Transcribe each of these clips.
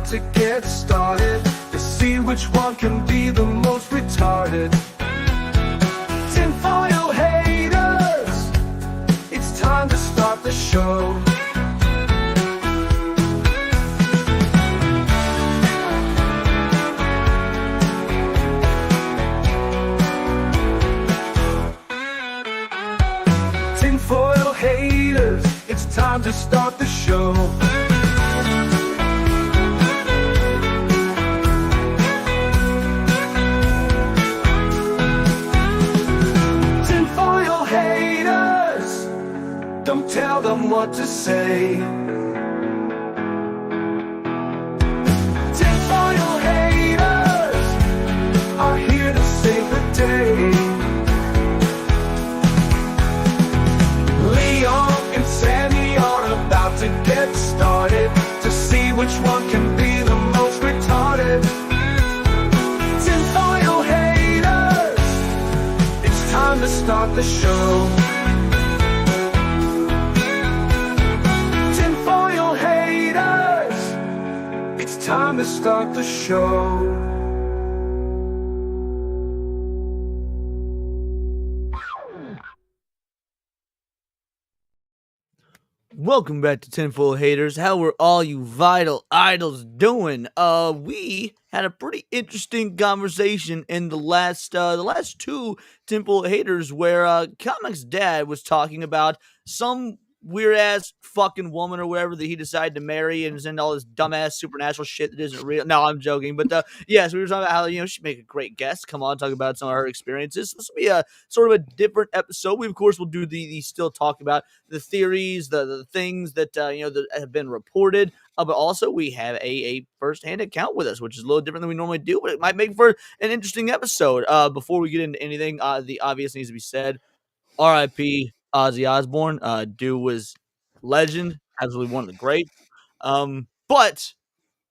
to get started to see which one can be the most retarded. Tinfoil haters, it's time to start the show. Tinfoil haters, it's time to start the show. Tinfoil haters, don't tell them what to say. Tinfoil haters are here to save the day. To get started to see which one can be the most retarded. Tinfoil haters, it's time to start the show. Tinfoil haters, it's time to start the show. Welcome back to Tinfoil Haters. How are all you vital idols doing? We had a pretty interesting conversation in the last two Tinfoil Haters where Comic's dad was talking about some weird ass fucking woman or whatever that he decided to marry and is into all this dumbass supernatural shit that isn't real. No, I'm joking. But yeah, so we were talking about how she'd make a great guest. Come on, talk about some of her experiences. This will be a sort of a different episode. We of course will do the still talk about the theories, the things that that have been reported. But also we have a first-hand account with us, which is a little different than we normally do, but it might make for an interesting episode. Before we get into anything, the obvious needs to be said. R.I.P. Ozzy Osbourne. Dude was legend, absolutely one of the greats. But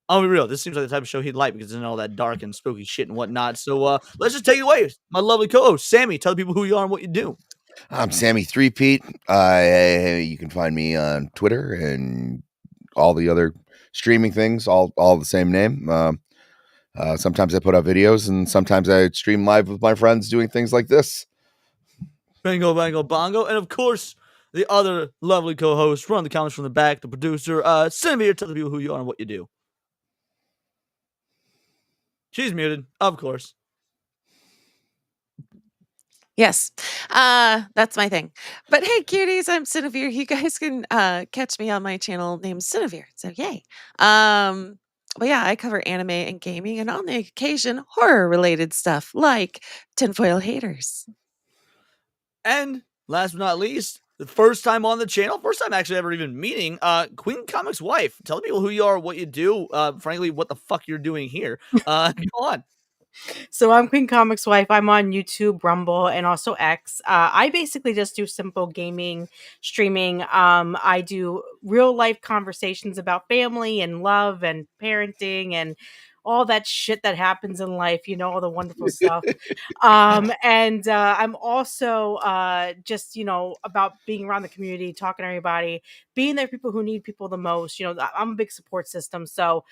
I'll be real, this seems like the type of show he'd like because it's in all that dark and spooky shit and whatnot. So let's just take it away. My lovely co-host, Sammy, tell the people who you are and what you do. I'm Sammy Threepeat. You can find me on Twitter and all the other streaming things, all the same name. Sometimes I put out videos and sometimes I stream live with my friends doing things like this. Bango, bango, bongo. And of course, the other lovely co-host, run the comments from the back, the producer, Sammy, tell the people who you are and what you do. She's muted, of course. Yes, that's my thing. But hey, cuties, I'm Cinevere. You guys can catch me on my channel named Cinevere. So yay. But yeah, I cover anime and gaming, and on the occasion, horror-related stuff like Tinfoil Haters. And last but not least, the first time on the channel, first time actually ever even meeting, Queen Comic's wife. Tell people who you are, what you do, frankly, what the fuck you're doing here. Go on. So I'm Queen Comic's wife. I'm on YouTube, Rumble, and also X. I basically just do simple gaming, streaming. I do real life conversations about family and love and parenting and all that shit that happens in life, all the wonderful stuff. And I'm also just, about being around the community, talking to everybody, being there for people who need people the most. I'm a big support system. So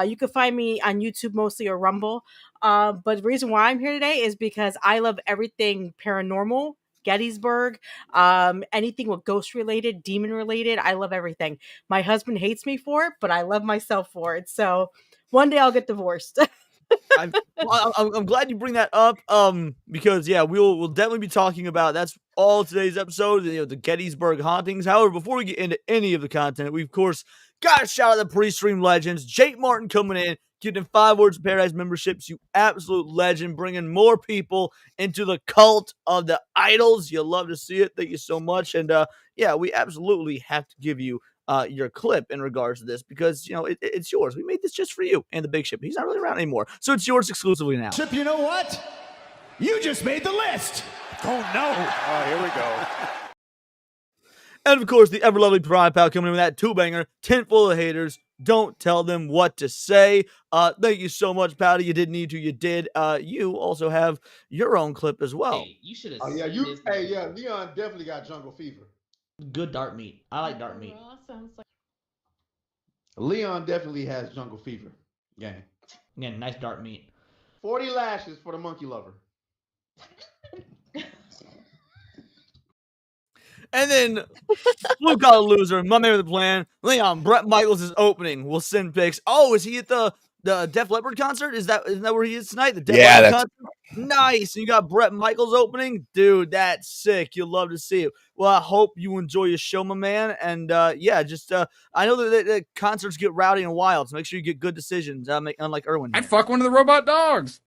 you can find me on YouTube mostly or Rumble. But the reason why I'm here today is because I love everything paranormal, Gettysburg, anything with ghost related, demon related. I love everything. My husband hates me for it, but I love myself for it. So one day I'll get divorced. I'm glad you bring that up. Because yeah, we'll definitely be talking about that's all today's episode. The Gettysburg Hauntings. However, before we get into any of the content, we of course got to shout out the pre-stream legends. Jake Martin coming in, getting 5 Words of Paradise memberships. You absolute legend, bringing more people into the cult of the idols. You'll love to see it. Thank you so much. And yeah, we absolutely have to give you your clip in regards to this because it's yours. We made this just for you and the big ship. He's not really around anymore, so it's yours exclusively now. Ship, you know what? You just made the list. Oh no! Oh, here we go. And of course, the ever lovely Pride Pal coming in with that 2-banger, Tinfoil Haters. Don't tell them what to say. Thank you so much, Patty. You didn't need to. You did. You also have your own clip as well. Hey, you should have. Oh yeah, Leon definitely got jungle fever. Good dark meat. I like dark meat. Leon definitely has jungle fever. Gang. Again, nice dark meat. 40 lashes for the monkey lover. And then blue collar loser, my man with the plan, Leon, Brett Michaels is opening. We'll send pics. Oh, is he at the Def Leppard concert? Isn't that where he is tonight? The Def Yeah, Leppard that's concert? Nice. You got Brett Michaels opening? Dude, that's sick. You'll love to see it. Well, I hope you enjoy your show, my man. And yeah, just I know that concerts get rowdy and wild, so make sure you get good decisions, unlike Irwin. I'd fuck one of the robot dogs.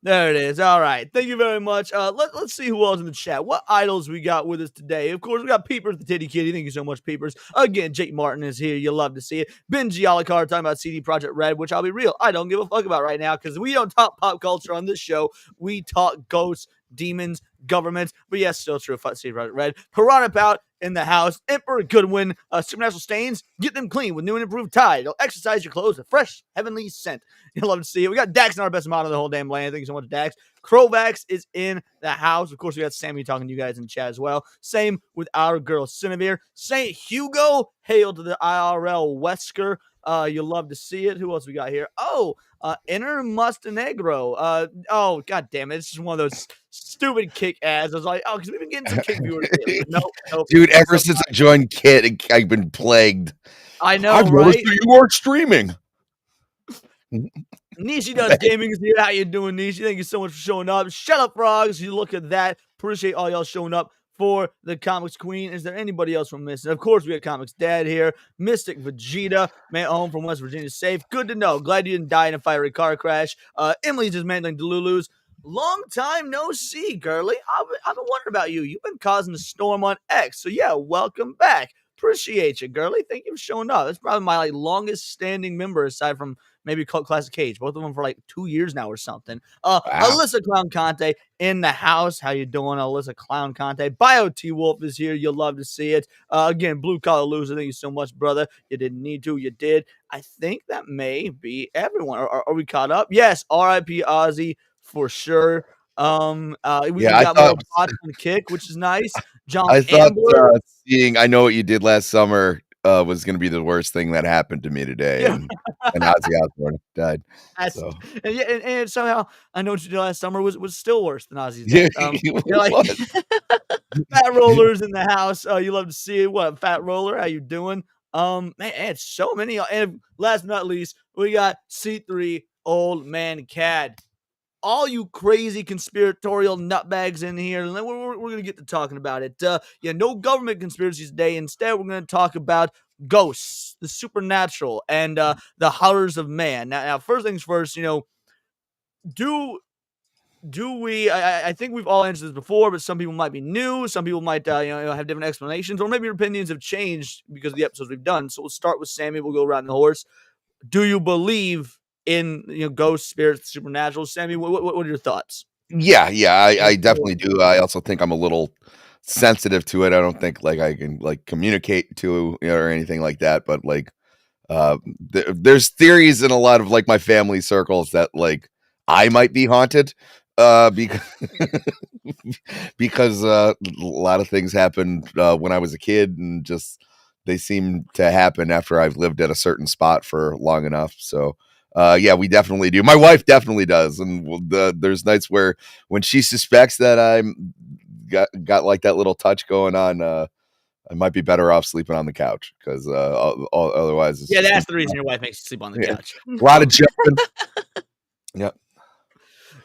There it is. All right. Thank you very much. Let's see who else in the chat. What idols we got with us today? Of course, we got Peepers the Titty Kitty. Thank you so much, Peepers. Again, Jake Martin is here. You'll love to see it. Benji Alicard talking about CD Projekt Red, which I'll be real, I don't give a fuck about right now because we don't talk pop culture on this show. We talk ghosts, demons, governments. But yes, still true. Fuck CD Projekt Red. Piranha Pout in the house. Emperor Goodwin. Supernatural Stains. Get them clean with new and improved Tide. They'll exercise your clothes with fresh, heavenly scent. You'll love to see it. We got Dax in our best model of the whole damn land. Thank you so much, Dax. Krovax is in the house. Of course, we got Sammy talking to you guys in the chat as well. Same with our girl, Cinevere. St. Hugo, hail to the IRL Wesker. You'll love to see it. Who else we got here? Oh, Inner Mustanegro. Oh, god damn it. It's just one of those stupid kick ads. I was like, oh, because we've been getting some kick viewers lately. Nope. dude. Ever since I joined Kit, I've been plagued. I know, I've right? noticed that you aren't streaming. Nishi does gaming is here. How you doing, Nishi? Thank you so much for showing up. Shut up, frogs. You look at that. Appreciate all y'all showing up for the Comics Queen. Is there anybody else we're missing? Of course, we got Comics Dad here. Mystic Vegeta, man, home from West Virginia, safe. Good to know. Glad you didn't die in a fiery car crash. Emily's just mandling Delulu's. Long time no see, girly. I've been wondering about you. You've been causing a storm on X. So yeah, welcome back. Appreciate you, girly. Thank you for showing up. That's probably my longest standing member aside from maybe Cult Classic Cage. Both of them for 2 years now or something. Wow. Alyssa Clown Conte in the house. How you doing, Alyssa Clown Conte? Bio T Wolf is here. You'll love to see it. Again, Blue Collar Loser. Thank you so much, brother. You didn't need to. You did. I think that may be everyone. Are we caught up? Yes. R.I.P. Ozzy for sure. We got more bots on the kick, which is nice. John I thought Ambler. I Know What You Did Last Summer was going to be the worst thing that happened to me today. Yeah. And Ozzy Osbourne died. So. And somehow I Know What You Did Last Summer was still worse than Ozzy's Yeah, death. it was. Fat Roller's in the house. You love to see it. What, Fat Roller? How you doing? Man, it's so many. And last but not least, we got C3 Old Man Cad. All you crazy conspiratorial nutbags in here, and then we're going to get to talking about it. No government conspiracies today. Instead, we're going to talk about ghosts, the supernatural, and the horrors of man. Now, first things first, do we? I think we've all answered this before, but some people might be new. Some people might, have different explanations, or maybe your opinions have changed because of the episodes we've done. So we'll start with Sammy. We'll go around the horse. Do you believe in ghosts, spirits, supernatural? Sammy, what are your thoughts? Yeah, I definitely do. I also think I'm a little sensitive to it. I don't think I can communicate to or anything like that. But there's theories in a lot of my family circles that I might be haunted because because a lot of things happened when I was a kid, and just they seem to happen after I've lived at a certain spot for long enough. So yeah, we definitely do. My wife definitely does, and there's nights where when she suspects that I'm got that little touch going on, I might be better off sleeping on the couch because otherwise, it's that's the reason your wife makes you sleep on the couch. A lot of jumping. Yep.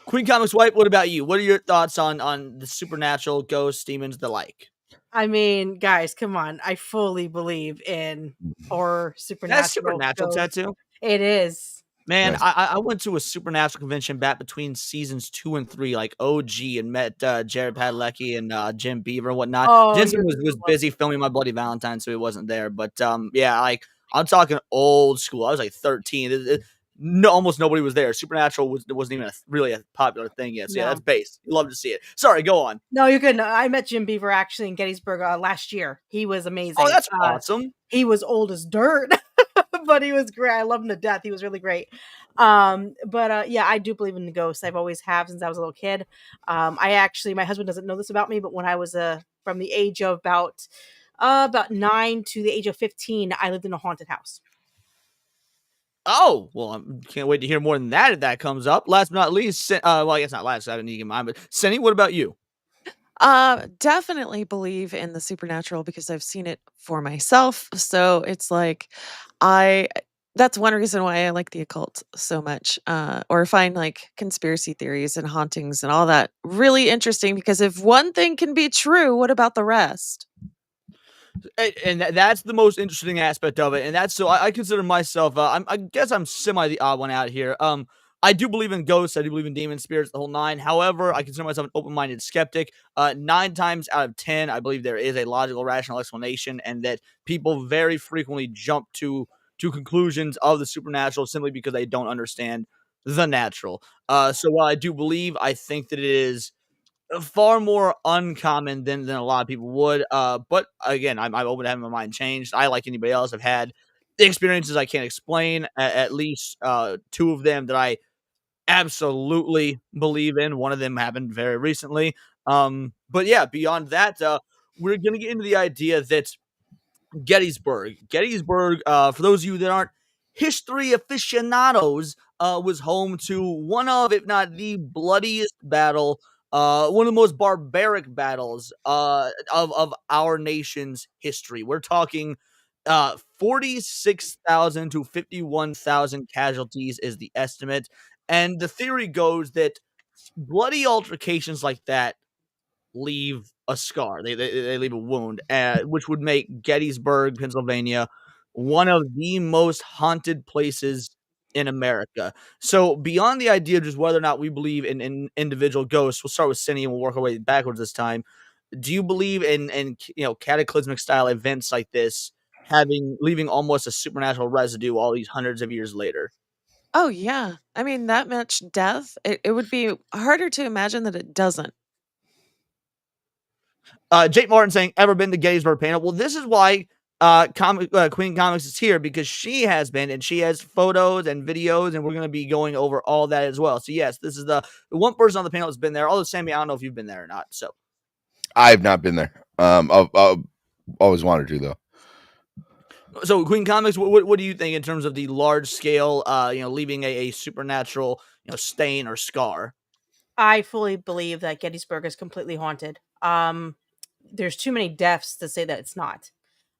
Queen Comics Wife, what about you? What are your thoughts on the supernatural, ghosts, demons, the like? I mean, guys, come on. I fully believe in horror, supernatural. That's supernatural tattoo. It is. Man, Nice. I went to a supernatural convention back between seasons 2 and 3, OG, and met Jared Padalecki and Jim Beaver and whatnot. Oh, Jensen was busy filming My Bloody Valentine, so he wasn't there. But yeah, I'm talking old school. I was 13. Almost nobody was there. Supernatural wasn't even really a popular thing yet. So yeah, No. that's base. You love to see it. Sorry, go on. No, you're good. No, I met Jim Beaver actually in Gettysburg last year. He was amazing. Oh, that's awesome. He was old as dirt, but he was great. I love him to death. He was really great. Yeah, I do believe in the ghosts. I've always have since I was a little kid. My husband doesn't know this about me, but when I was from the age of about 9 to the age of 15, I lived in a haunted house. Oh, well, I can't wait to hear more than that if that comes up. Last but not least, well, I guess not last. I didn't need to get mine, but Senny, what about you? Definitely believe in the supernatural because I've seen it for myself. So it's like I that's one reason why I like the occult so much. Or find like conspiracy theories and hauntings and all that really interesting because if one thing can be true, what about the rest? And that's the most interesting aspect of it, and that's so I consider myself, I guess I'm semi the odd one out here. I do believe in ghosts, I do believe in demons, spirits, the whole nine. However, I consider myself an open-minded skeptic. 9 times out of 10, I believe there is a logical, rational explanation, and that people very frequently jump to conclusions of the supernatural simply because they don't understand the natural. So while I do believe, I think that it is far more uncommon than a lot of people would. But again, I'm open to having my mind changed. I, like anybody else, have had the experiences I can't explain. At least two of them that I absolutely believe in. One of them happened very recently. But yeah, beyond that, we're gonna get into the idea that Gettysburg, for those of you that aren't history aficionados, was home to one of, if not the bloodiest battle, one of the most barbaric battles of our nation's history. We're talking 46,000 to 51,000 casualties is the estimate. And the theory goes that bloody altercations like that leave a scar. They leave a wound, which would make Gettysburg, Pennsylvania, one of the most haunted places in America. So beyond the idea of just whether or not we believe in individual ghosts, we'll start with Cindy and we'll work our way backwards this time. Do you believe in cataclysmic style events like this having leaving almost a supernatural residue all these hundreds of years later? Oh yeah. I mean that much death, it would be harder to imagine that it doesn't. Jake Martin saying, "Ever been to Gettysburg panel?" Well, this is why Queen Comics is here, because she has been, and she has photos and videos, and we're going to be going over all that as well. So yes, this is the one person on the panel that's been there. Although Sammy, I don't know if you've been there or not. So I've not been there. I've always wanted to though. so Queen Comics, what do you think in terms of the large scale, leaving a supernatural stain or scar? I fully believe that Gettysburg is completely haunted. There's too many deaths to say that it's not.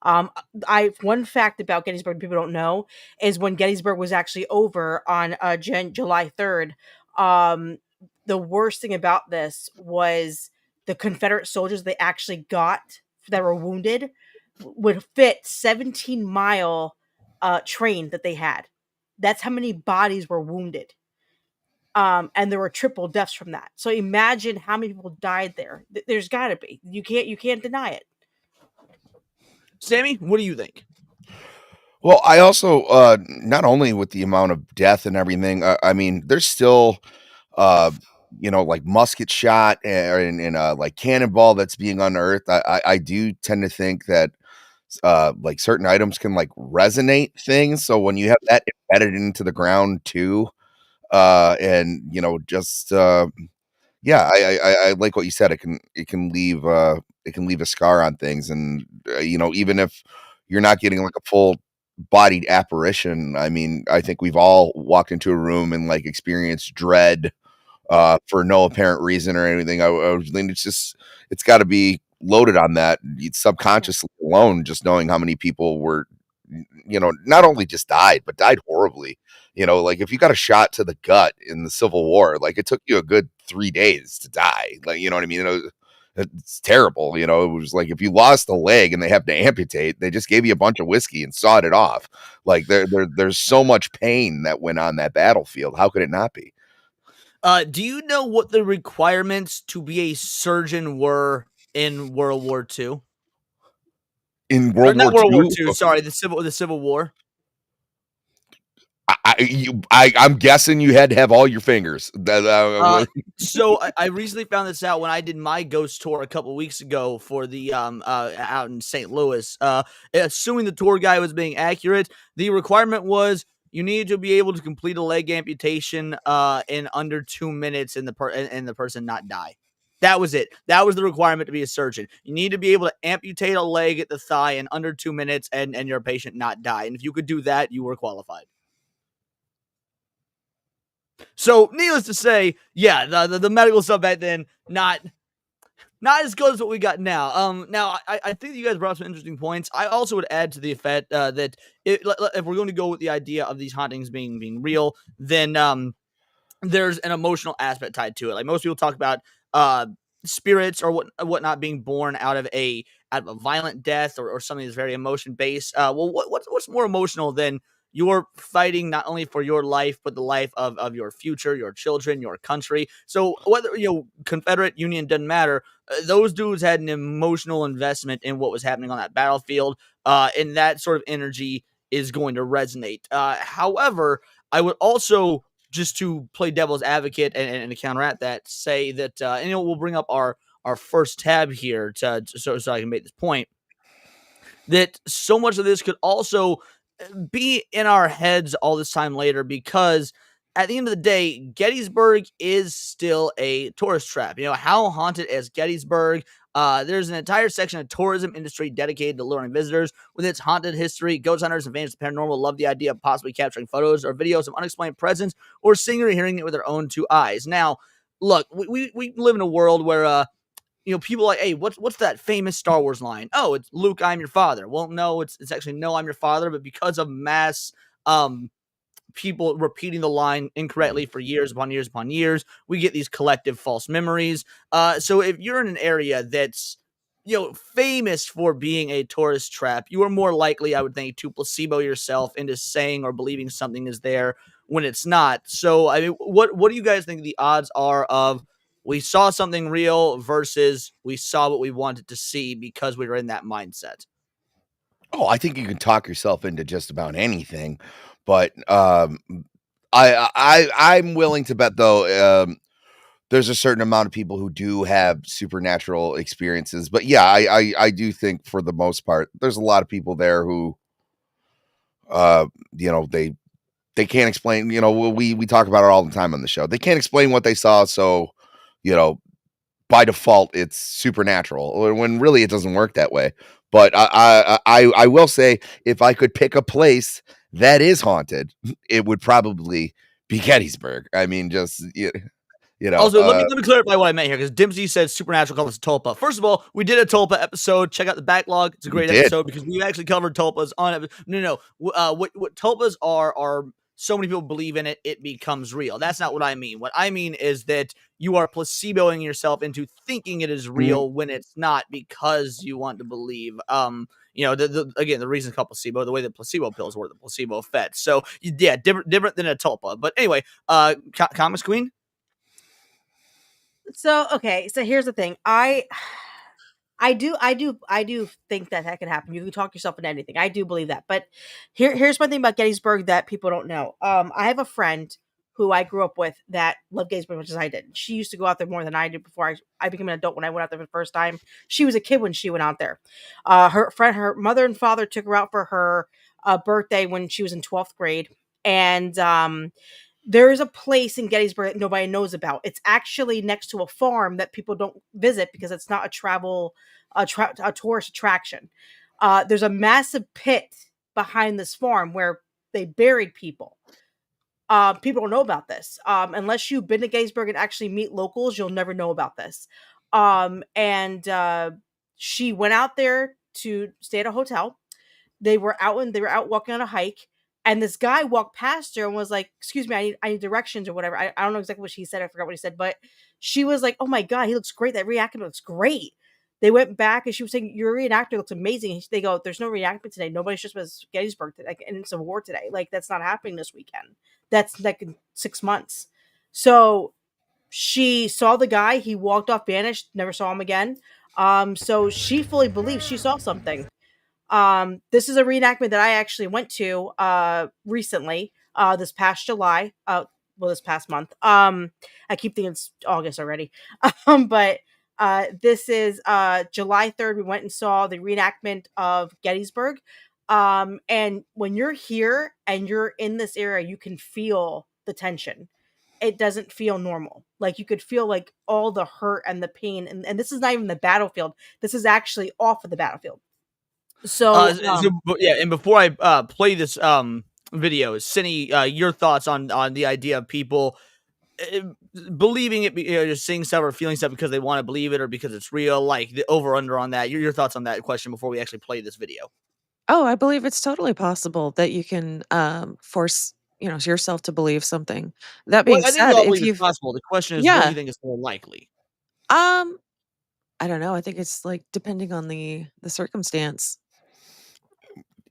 I One fact about Gettysburg people don't know is when Gettysburg was actually over on July 3rd. Um, the worst thing about this was the Confederate soldiers they actually got that were wounded would fit 17-mile train that they had. That's how many bodies were wounded, and there were triple deaths from that. So imagine how many people died there. There's got to be. You can't deny it. Sammy, what do you think? Well, I also not only with the amount of death and everything. I mean, there's still uh, like musket shot and like cannonball that's being unearthed. I do tend to think that like certain items can like resonate things. So when you have that embedded into the ground too, and just yeah, I like what you said. It can leave a scar on things, and even if you're not getting like a full bodied apparition, I mean, I think we've all walked into a room and like experienced dread for no apparent reason or anything. I was thinking it's got to be loaded on that subconsciously alone, just knowing how many people were, not only just died, but died horribly. Like if you got a shot to the gut in the Civil War, like it took you a good 3 days to die. Like, you know what I mean? It's terrible. It was like if you lost a leg and they have to amputate, they just gave you a bunch of whiskey and sawed it off. Like there's so much pain that went on that battlefield. How could it not be? Do you know what the requirements to be a surgeon were in World War II? In Or World not War World War II, II, sorry, the Civil War. I'm guessing you had to have all your fingers. Uh, so I recently found this out when I did my ghost tour a couple weeks ago for the out in St. Louis. Assuming the tour guide was being accurate, the requirement was you needed to be able to complete a leg amputation in under 2 minutes and the person not die. That was it. That was the requirement to be a surgeon. You need to be able to amputate a leg at the thigh in under 2 minutes and your patient not die. And if you could do that, you were qualified. So, needless to say, yeah, the medical stuff back then, not as good as what we got now. Now I think you guys brought up some interesting points. I also would add to the effect that if we're going to go with the idea of these hauntings being real, then there's an emotional aspect tied to it. Like most people talk about uh spirits or whatnot being born out of a violent death or something that's very emotion based. Well, what's more emotional than you're fighting not only for your life but the life of your future, your children, your country. So whether Confederate, Union, doesn't matter. Those dudes had an emotional investment in what was happening on that battlefield, and that sort of energy is going to resonate. However, I would also, just to play devil's advocate and to counteract that, say that and we'll bring up our first tab here so I can make this point, that so much of this could also be in our heads all this time later, because at the end of the day, Gettysburg is still a tourist trap. How haunted is Gettysburg? There's an entire section of tourism industry dedicated to luring visitors with its haunted history. Ghost hunters and fans of the paranormal love the idea of possibly capturing photos or videos of unexplained presence or seeing or hearing it with their own two eyes. Now, look, we live in a world where people like, hey, what's that famous Star Wars line? Oh, it's Luke, I'm your father. Well, no, it's actually no, I'm your father, but because of mass people repeating the line incorrectly for years upon years upon years, we get these collective false memories. So if you're in an area that's famous for being a tourist trap, you are more likely, I would think, to placebo yourself into saying or believing something is there when it's not. So I mean, what do you guys think the odds are of we saw something real versus we saw what we wanted to see because we were in that mindset? Oh, I think you can talk yourself into just about anything, but I'm willing to bet though. There's a certain amount of people who do have supernatural experiences, but yeah, I do think for the most part, there's a lot of people there who, uh, you know, they can't explain. We talk about it all the time on the show. They can't explain what they saw, so you know, by default, it's supernatural, when really it doesn't work that way. But I will say, if I could pick a place that is haunted, it would probably be Gettysburg. I mean, just Also, let me clarify what I meant here, because Dimsy said supernatural called us Tulpa. First of all, we did a Tulpa episode. Check out the backlog; it's a we great did. episode because we actually covered Tulpas on. No. What Tulpas are so many people believe in it becomes real. That's not what I mean. What I mean is that you are placeboing yourself into thinking it is real when it's not, because you want to believe. Again, the reason it's called placebo, the way the placebo pills were the placebo effect. So yeah, different than a Tulpa. But anyway, Comics Queen. So okay, so here's the thing. I do think that could happen. You can talk yourself into anything. I do believe that. But here's one thing about Gettysburg that people don't know. I have a friend who I grew up with that loved Gettysburg as much as I did. She used to go out there more than I did before I became an adult. When I went out there for the first time, she was a kid when she went out there. Her mother and father took her out for her birthday when she was in 12th grade, and there is a place in Gettysburg that nobody knows about. It's actually next to a farm that people don't visit because it's not a tourist attraction. There's a massive pit behind this farm where they buried people. People don't know about this. Unless you've been to Gettysburg and actually meet locals, you'll never know about this. And she went out there to stay at a hotel. They were out walking on a hike, and this guy walked past her and was like, "Excuse me, I need directions or whatever." I don't know exactly what she said. I forgot what he said, but she was like, "Oh my god, he looks great. That reenactment looks great." They went back and she was saying, "Your reenactor looks amazing." They go, "There's no reenactment today. Nobody's just was Gettysburg today, and it's a war today. Like that's not happening this weekend. That's like in 6 months." So she saw the guy. He walked off, vanished, never saw him again. So she fully believes she saw something. This is a reenactment that I actually went to recently, this past July. This past month. I keep thinking it's August already. But this is July 3rd. We went and saw the reenactment of Gettysburg. And when you're here and you're in this area, you can feel the tension. It doesn't feel normal. Like you could feel like all the hurt and the pain. And this is not even the battlefield. This is actually off of the battlefield. So, Yeah, and before I play this video, Cindy, your thoughts on the idea of people believing it, just seeing stuff or feeling stuff because they want to believe it or because it's real, like the over under on that. Your thoughts on that question before we actually play this video? Oh, I believe it's totally possible that you can force yourself to believe something. That Well, being I think we said, all if believe it's you've possible. The question is, what do you yeah, think is more likely? um, I don't know. I think it's like depending on the circumstance.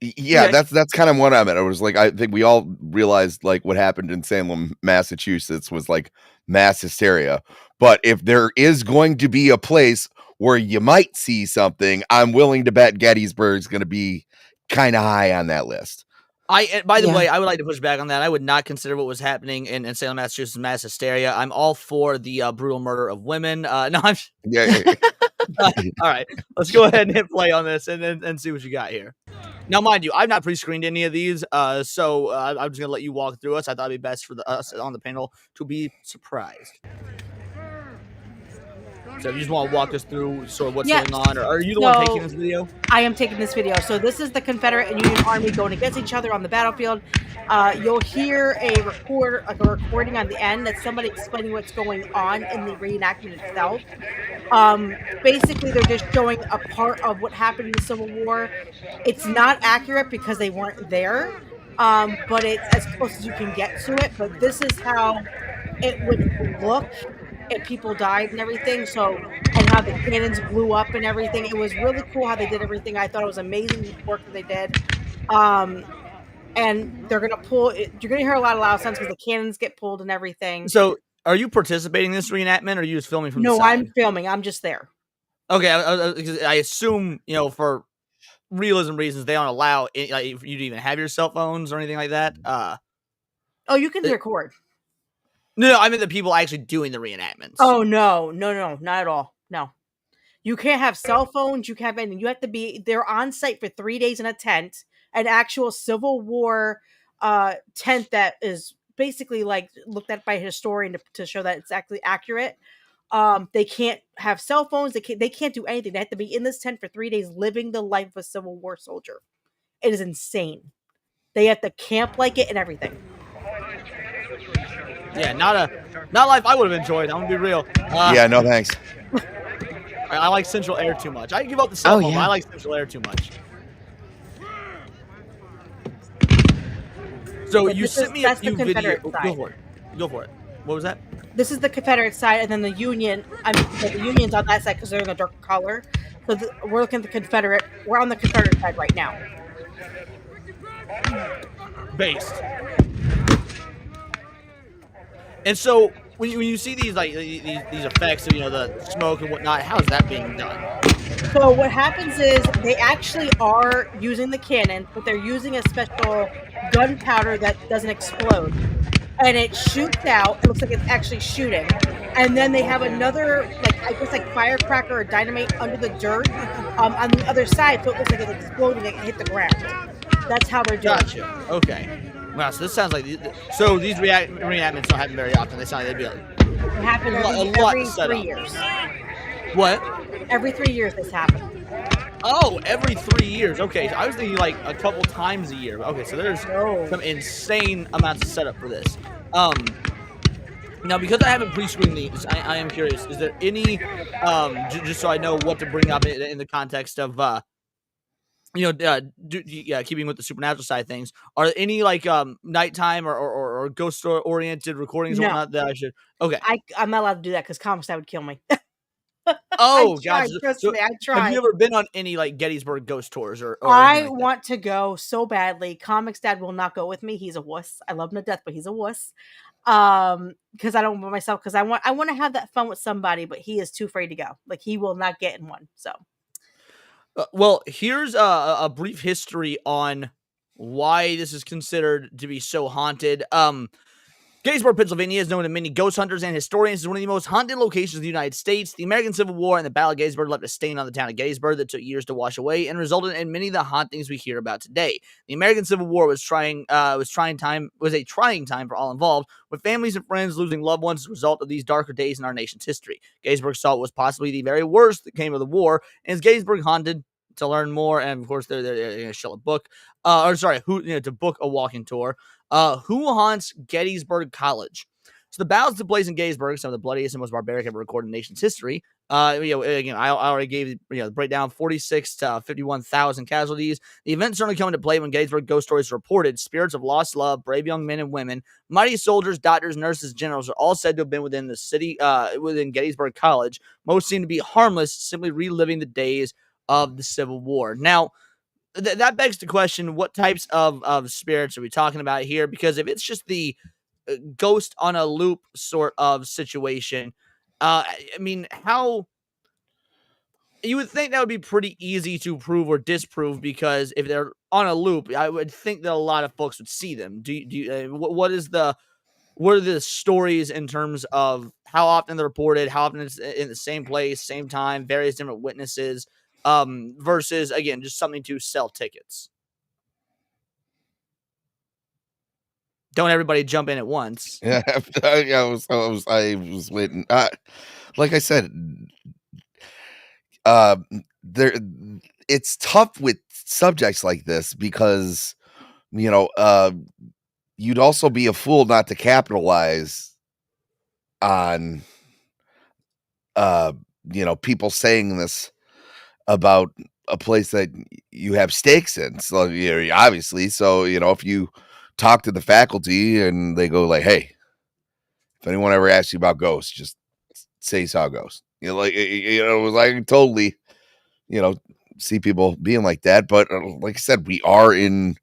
Yeah, Okay. that's kind of what I meant. I was like, I think we all realized like what happened in Salem, Massachusetts was like mass hysteria. But if there is going to be a place where you might see something, I'm willing to bet Gettysburg's going to be kind of high on that list. By the Yeah. way, I would like to push back on that. I would not consider what was happening in Salem, Massachusetts, mass hysteria. I'm all for the brutal murder of women. No, I'm. Yeah, All right, let's go ahead and hit play on this and see what you got here. Now, mind you, I've not pre-screened any of these, so I'm just gonna let you walk through us. I thought it'd be best for us on the panel to be surprised. So, if you just want to walk us through sort of what's Yeah, going on, or are you the one taking so this video? I am taking this video. So this is the Confederate and Union Army going against each other on the battlefield. You'll hear a recording on the end that's somebody explaining what's going on in the reenactment itself. Basically, they're just showing a part of what happened in the Civil War. It's not accurate because they weren't there, but it's as close as you can get to it. But this is how it would look if people died and everything. So, and how the cannons blew up and everything. It was really cool how they did everything. I thought it was amazing work that they did. And they're gonna pull it. You're gonna hear a lot of loud sounds because the cannons get pulled and everything. So, are you participating in this reenactment, or are you just filming from the No, side? I'm filming. I'm just there. Okay, I assume for realism reasons they don't allow you to even have your cell phones or anything like that. Oh, you can record. No, I mean the people actually doing the reenactments. Oh no, not at all. No. You can't have cell phones, you can't have anything. You have to be they're on site for 3 days in a tent, an actual Civil War tent that is basically like looked at by a historian to show that it's actually accurate. They can't have cell phones, they can't do anything. They have to be in this tent for 3 days living the life of a Civil War soldier. It is insane. They have to camp like it and everything. Yeah, not a life I would have enjoyed. I'm gonna be real. yeah, no thanks. I like Central Air too much. I give up the cell phone, but I like Central Air too much. So Yeah, you sent me a that's the few videos. Confederate Go side. for it. Go for it. What was that? This is the Confederate side, and then the Union. The Union's on that side because they're in a dark color. So we're looking at the Confederate. We're on the Confederate side right now. Based. And so when you see these like these effects of the smoke and whatnot, how is that being done? So what happens is they actually are using the cannon, but they're using a special gunpowder that doesn't explode, and it shoots out. It looks like it's actually shooting, and then they have another like firecracker or dynamite under the dirt on the other side, so it looks like it's exploding and it hit the ground. That's how they're doing. Gotcha. Okay. Wow. So this sounds like so these reenactments don't happen very often. They sound like they'd be like It happens every 3 years. what? Every 3 years this happens. Oh, every 3 years. Okay, so I was thinking like a couple times a year. Okay, so there's some insane amounts of setup for this. Now because I haven't pre-screened these, I am curious. Is there any just so I know what to bring up in the context of keeping with the supernatural side of things, are there any like nighttime or ghost oriented recordings or whatnot that I should? Okay, I'm not allowed to do that because comics would kill me. oh, I tried, gotcha. trust So me, I tried. have you ever been on any like Gettysburg ghost tours or I anything like that? want to go so badly. Comics Dad will not go with me. He's a wuss. I love him to death, but he's a wuss. Because I don't want myself. Because I want to have that fun with somebody, but he is too afraid to go. Like he will not get in one. So, well, here's a brief history on why this is considered to be so haunted. Gettysburg, Pennsylvania is known to many ghost hunters and historians as one of the most haunted locations in the United States. The American Civil War and the Battle of Gettysburg left a stain on the town of Gettysburg that took years to wash away and resulted in many of the hauntings we hear about today. The American Civil War was a trying time for all involved, with families and friends losing loved ones as a result of these darker days in our nation's history. Gettysburg saw what was possibly the very worst that came of the war, and is Gettysburg haunted? To learn more, and of course, they're going to show a book, to book a walking tour. Who haunts Gettysburg College? So the battles took place in Gettysburg, some of the bloodiest and most barbaric ever recorded in the nation's history. Again, I already gave the breakdown: 46 to 51,000 casualties. The event certainly come into play when Gettysburg ghost stories reported. Spirits of lost love, brave young men and women, mighty soldiers, doctors, nurses, generals are all said to have been within the city, within Gettysburg College. Most seem to be harmless, simply reliving the days of the Civil War. Now, that begs the question: what types of spirits are we talking about here? Because if it's just the ghost on a loop sort of situation, I mean, how you would think that would be pretty easy to prove or disprove, because if they're on a loop, I would think that a lot of folks would see them. What are the stories in terms of how often they're reported, how often it's in the same place, same time, various different witnesses, versus, again, just something to sell tickets? Don't everybody jump in at once. Yeah, I was waiting. Like I said, uh, there, it's tough with subjects like this because you'd also be a fool not to capitalize on people saying this about a place that you have stakes in. So obviously, so if you talk to the faculty and they go like, "Hey, if anyone ever asks you about ghosts, just say how it goes." It was like totally, see people being like that. But like I said, we are in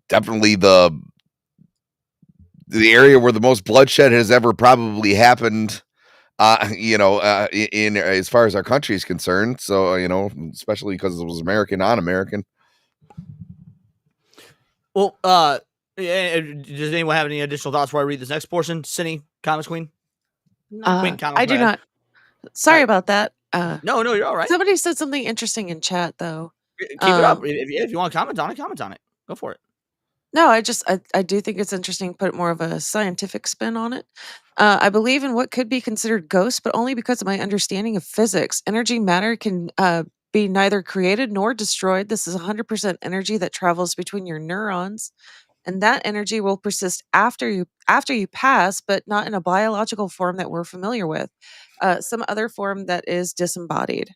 definitely the area where the most bloodshed has ever probably happened. In as far as our country is concerned. So especially because it was American on American. Well, does anyone have any additional thoughts before I read this next portion? Cindy, Comics Queen? Queen Comics, I do bad. not. Sorry Alright. about that. No, you're all right. Somebody said something interesting in chat, though. Keep it up. If you want to comment on it. Go for it. No, I do think it's interesting. Put more of a scientific spin on it. I believe in what could be considered ghosts, but only because of my understanding of physics. Energy matter can be neither created nor destroyed. This is 100% energy that travels between your neurons, and that energy will persist after you pass, but not in a biological form that we're familiar with. Some other form that is disembodied.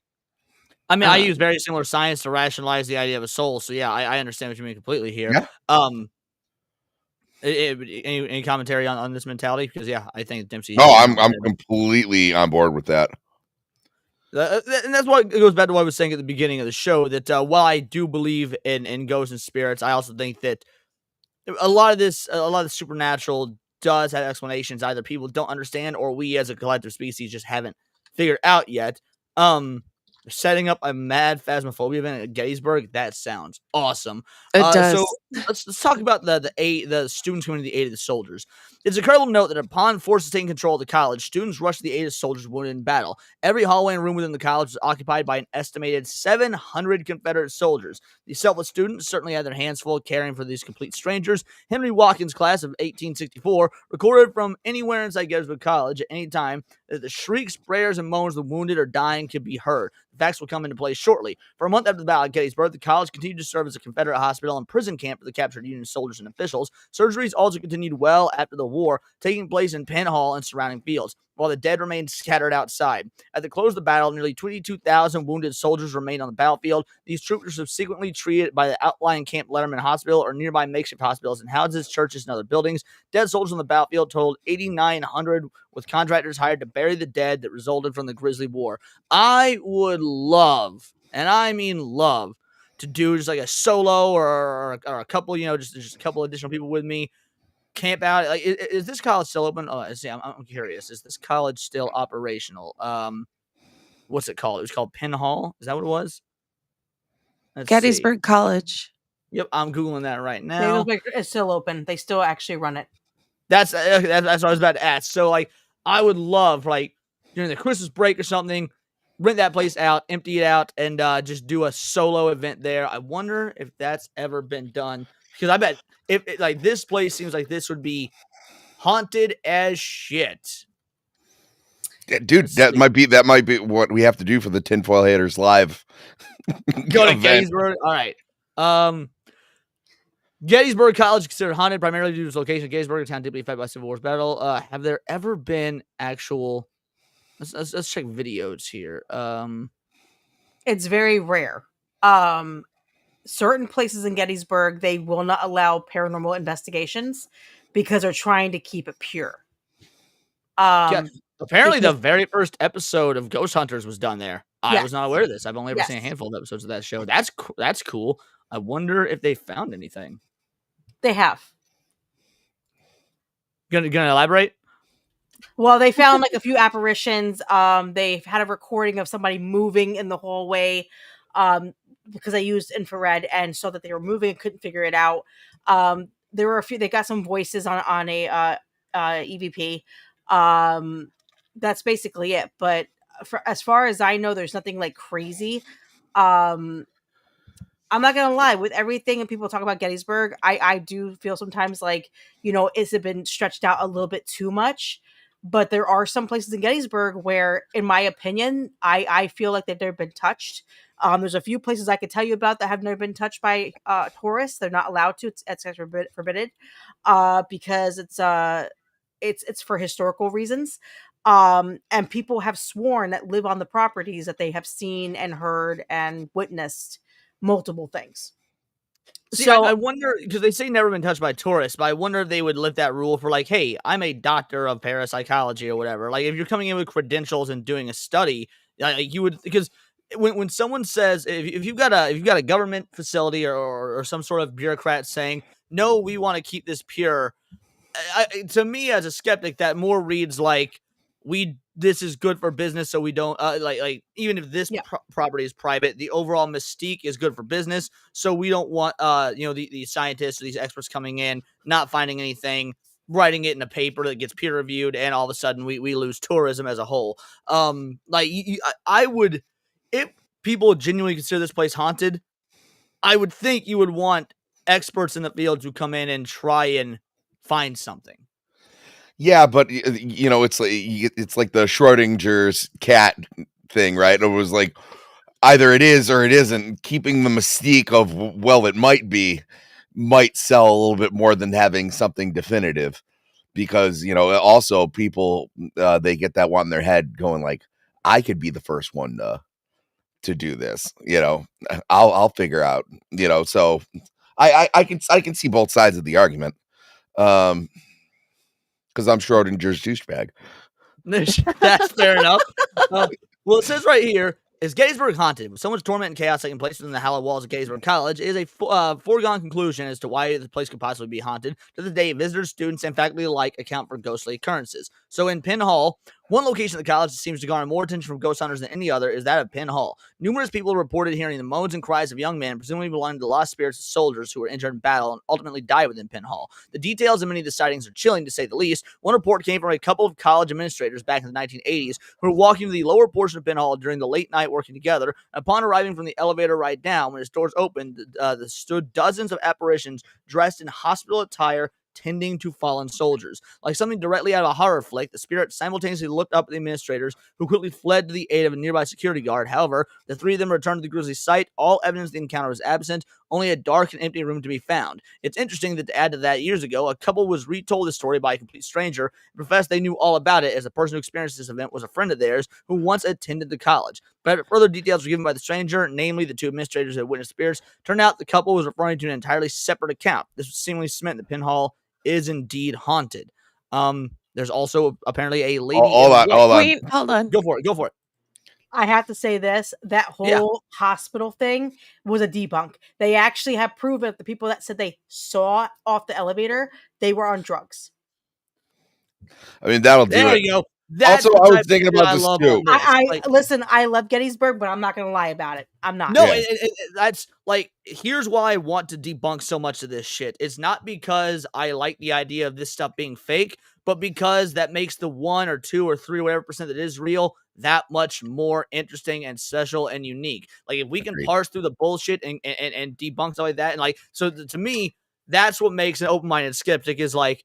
I mean, I use very similar science to rationalize the idea of a soul. So yeah, I understand what you mean completely here. Yeah. Any commentary on this mentality? Because yeah, I think Dempsey. No, I'm completely on board with that. And that's what it goes back to what I was saying at the beginning of the show. That while I do believe in ghosts and spirits, I also think that a lot of the supernatural does have explanations either people don't understand or we as a collective species just haven't figured out yet. Setting up a mad phasmophobia event at Gettysburg, that sounds awesome. It does. So let's talk about the students coming to the aid of the soldiers. It's incredible to note that upon forces taking control of the college, students rushed to the aid of soldiers wounded in battle. Every hallway and room within the college was occupied by an estimated 700 Confederate soldiers. The selfless students certainly had their hands full caring for these complete strangers. Henry Watkins' class of 1864 recorded from anywhere inside Gettysburg College at any time that the shrieks, prayers, and moans of the wounded or dying could be heard. The facts will come into play shortly. For a month after the battle at Gettysburg, the college continued to serve as a Confederate hospital and prison camp for the captured Union soldiers and officials. Surgeries also continued well after the war, taking place in Penn Hall and surrounding fields, while the dead remained scattered outside. At the close of the battle, nearly 22,000 wounded soldiers remained on the battlefield. These troops were subsequently treated by the outlying Camp Letterman Hospital or nearby makeshift hospitals and houses, churches, and other buildings. Dead soldiers on the battlefield totaled 8,900, with contractors hired to bury the dead that resulted from the grisly war. I would love, and I mean love, to do just like a solo or a couple, just a couple additional people with me, camp out. Like, is this college still open? Oh, see, I'm curious. Is this college still operational? What's it called? It was called Penn Hall. Is that what it was? Let's Gettysburg see. College. Yep, I'm googling that right now. It's still open. They still actually run it. That's what I was about to ask. So, like, I would love, like, during the Christmas break or something, rent that place out, empty it out, and just do a solo event there. I wonder if that's ever been done, because I bet if like this place seems like this would be haunted as shit. Yeah, dude, that might be what we have to do for the Tinfoil Haters live. Go to Gettysburg. All right. Gettysburg College is considered haunted primarily due to its location. Gettysburg, a town deeply affected by Civil War battle. Have there ever been actual? Let's check videos here. It's very rare. Certain places in Gettysburg, they will not allow paranormal investigations because they're trying to keep it pure. Yeah, apparently the Because very first episode of Ghost Hunters was done there. I was not yes, aware of this. I've only ever seen a yes, handful of episodes of that show. That's cool. I wonder if they found anything. they have. Gonna elaborate? Well, they found like a few apparitions. They've had a recording of somebody moving in the hallway, because they used infrared and saw that they were moving and couldn't figure it out. There were a few. They got some voices on a EVP. That's basically it. But as far as I know, there's nothing like crazy. Um, I'm not gonna lie, with everything and people talk about Gettysburg, I do feel sometimes like, it's been stretched out a little bit too much. But there are some places in Gettysburg where, in my opinion, I feel like they've never been touched. There's a few places I could tell you about that have never been touched by tourists. They're not allowed to. It's forbidden, because it's for historical reasons. And people have sworn that live on the properties that they have seen and heard and witnessed multiple things. See, So I wonder, because they say never been touched by tourists, but I wonder if they would lift that rule for like, hey, I'm a doctor of parapsychology or whatever. Like, if you're coming in with credentials and doing a study, you would, because when someone says, if you've got a government facility or some sort of bureaucrat saying, no, we want to keep this pure, to me as a skeptic, that more reads like this is good for business, so we don't like even if this yeah, property is private, the overall mystique is good for business, so we don't want these scientists or these experts coming in not finding anything, writing it in a paper that gets peer reviewed, and all of a sudden we lose tourism as a whole. I would, if people genuinely consider this place haunted, I would think you would want experts in the field to come in and try and find something. Yeah, but it's like the Schrodinger's cat thing, right? It was like either it is or it isn't. Keeping the mystique of, well, it might be, might sell a little bit more than having something definitive, because also people they get that one in their head going like, I could be the first one to do this. I'll figure out. So I can see both sides of the argument. Because I'm Schrodinger's douchebag. That's fair enough. Well, it says right here, is Gettysburg haunted? With so much torment and chaos taking place within the hallowed walls of Gettysburg College, it is a foregone conclusion as to why the place could possibly be haunted. To this day, visitors, students, and faculty alike account for ghostly occurrences. So in Penn Hall, one location of the college that seems to garner more attention from ghost hunters than any other is that of Penn Hall. Numerous people reported hearing the moans and cries of young men, presumably belonging to the lost spirits of soldiers who were injured in battle and ultimately died within Penn Hall. The details of many of the sightings are chilling, to say the least. One report came from a couple of college administrators back in the 1980s who were walking to the lower portion of Penn Hall during the late night working together. Upon arriving from the elevator right down, when its doors opened, there stood dozens of apparitions dressed in hospital attire, tending to fallen soldiers. Like something directly out of a horror flick, the spirit simultaneously looked up at the administrators, who quickly fled to the aid of a nearby security guard. However, the three of them returned to the grisly sight. All evidence of the encounter was absent, only a dark and empty room to be found. It's interesting that, to add to that, years ago, a couple was retold the story by a complete stranger and professed they knew all about it, as the person who experienced this event was a friend of theirs who once attended the college. But further details were given by the stranger, namely the two administrators who had witnessed spirits. Turned out the couple was referring to an entirely separate account. This was seemingly cement that Penn Hall is indeed haunted. There's also apparently a lady. Hold on. Wait, hold on. Go for it. I have to say this: that whole hospital thing was a debunk. They actually have proven that the people that said they saw off the elevator, they were on drugs. I mean, that'll do There it. you go. That's Also, the I was type thinking of shit about I this love too. on this. I listen. I love Gettysburg, but I'm not going to lie about it. I'm not. No, Yeah. that's like, here's why I want to debunk so much of this shit. It's not because I like the idea of this stuff being fake, but because that makes the 1 or 2 or 3 or whatever percent that is real that much more interesting and special and unique. Like, if we can Agreed. parse through the bullshit and debunk stuff like that, and like, so to me, that's what makes an open-minded skeptic, is like,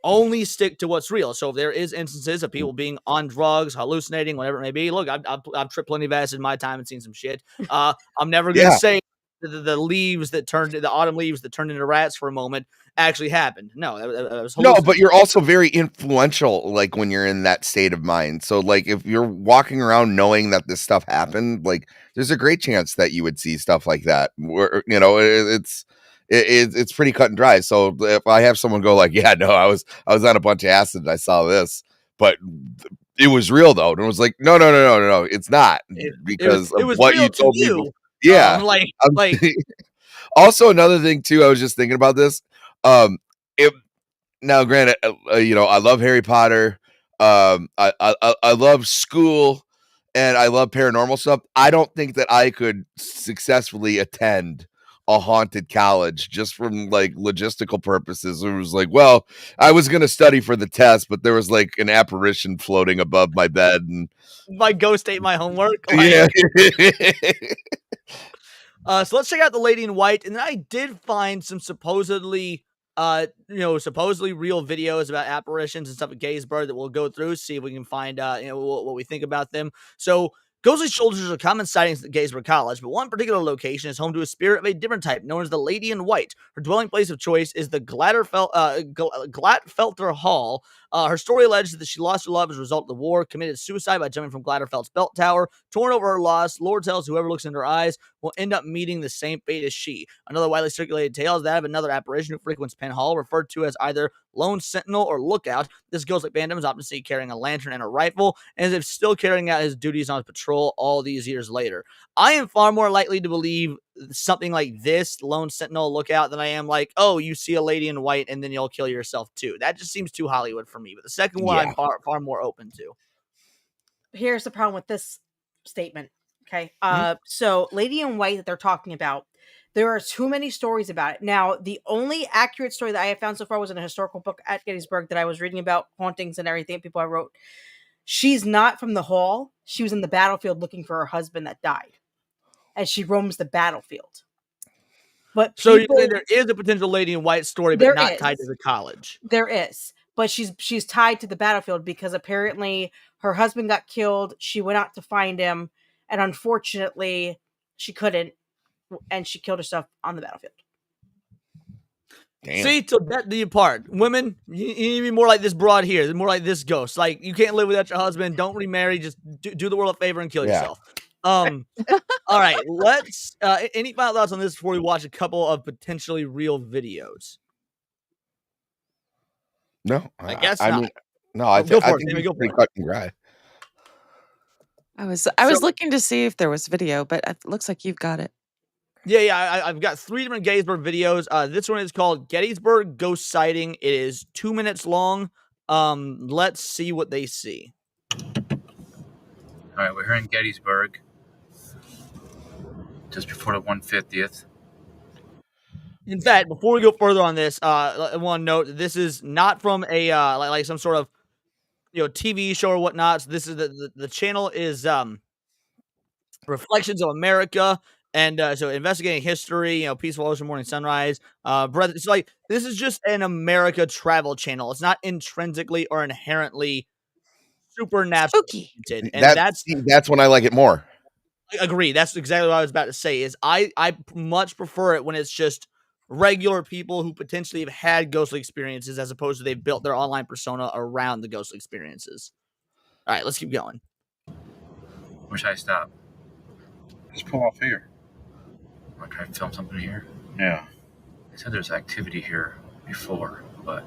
only stick to what's real. So if there is instances of people being on drugs, hallucinating, whatever it may be, look, I've tripped plenty of acid in my time and seen some shit. I'm never going to Yeah. say the leaves that turned the autumn leaves that turned into rats for a moment actually happened. No, that was No, but you're hallucinatory. also very influential, like, when you're in that state of mind. So, like, if you're walking around knowing that this stuff happened, like, there's a great chance that you would see stuff like that. Where, it's pretty cut and dry. So if I have someone go like, "Yeah, no, I was on a bunch of acid and I saw this, but it was real though," and it was like, "No, no, no, no, no, no, it's not because It of was what real you to told me." you. Yeah. Like Um, like Also, another thing too, I was just thinking about this. If now, granted, I love Harry Potter. I love school, and I love paranormal stuff. I don't think that I could successfully attend a haunted college just from like logistical purposes. It was like, well, I was going to study for the test, but there was like an apparition floating above my bed, and my ghost ate my homework. yeah. So let's check out the Lady in White, and then I did find some supposedly real videos about apparitions and stuff at Gettysburg that we'll go through, see if we can find what we think about them. So ghostly soldiers are common sightings at Gettysburg College, but one particular location is home to a spirit of a different type, known as the Lady in White. Her dwelling place of choice is the Glatfelter Hall. Her story alleges that she lost her love as a result of the war, committed suicide by jumping from Glatterfeld's belt tower, torn over her loss. Lore tells whoever looks into her eyes will end up meeting the same fate as she. Another widely circulated tale is that of another apparition who frequents Penn Hall, referred to as either Lone Sentinel or Lookout. This ghostly phantom is often seen carrying a lantern and a rifle, and is if still carrying out his duties on his patrol all these years later. I am far more likely to believe something like this, Lone Sentinel, Lookout, than I am like, oh, you see a lady in white and then you'll kill yourself too. That just seems too Hollywood for me. But the second one, Yeah. I'm far more open to. Here's the problem with this statement. Okay. Mhm. So Lady in White that they're talking about, there are too many stories about it. Now, the only accurate story that I have found so far was in a historical book at Gettysburg that I was reading about hauntings and everything people I wrote. She's not from the hall. She was in the battlefield looking for her husband that died. And she roams the battlefield. But So you people, say there is a potential Lady in White story, but there not tied to is. the college. There is. But she's tied to the battlefield because apparently her husband got killed. She went out to find him, and unfortunately, she couldn't, and she killed herself on the battlefield. Damn. See, to bet the apart. Women, you need to be more like this broad here, more like this ghost. Like, you can't live without your husband. Don't remarry. Just do the world a favor and kill Yeah. yourself. All right, let's. Any final thoughts on this before we watch a couple of potentially real videos? No, I guess I not. mean, no, I Go for it, think Sammy, it's go for pretty it. cut and dry. I was So- looking to see if there was video, but it looks like you've got it. Yeah, I've got 3 different Gettysburg videos. This one is called Gettysburg Ghost Sighting. It is 2 minutes long. Let's see what they see. All right, we're here in Gettysburg, just before the 150th. In fact, before we go further on this, I want to note that this is not from a like some sort of TV show or whatnot. So this is the channel is Reflections of America, and so investigating history, peaceful ocean morning sunrise. Brother, it's like this is just an America travel channel. It's not intrinsically or inherently supernatural Spooky. oriented, and That's when I like it more. I agree. That's exactly what I was about to say. Is I much prefer it when it's just regular people who potentially have had ghostly experiences, as opposed to they've built their online persona around the ghostly experiences. All right, let's keep going. Where should I stop? Just pull off here. I'm trying to film something here. Yeah. They said there's activity here before, but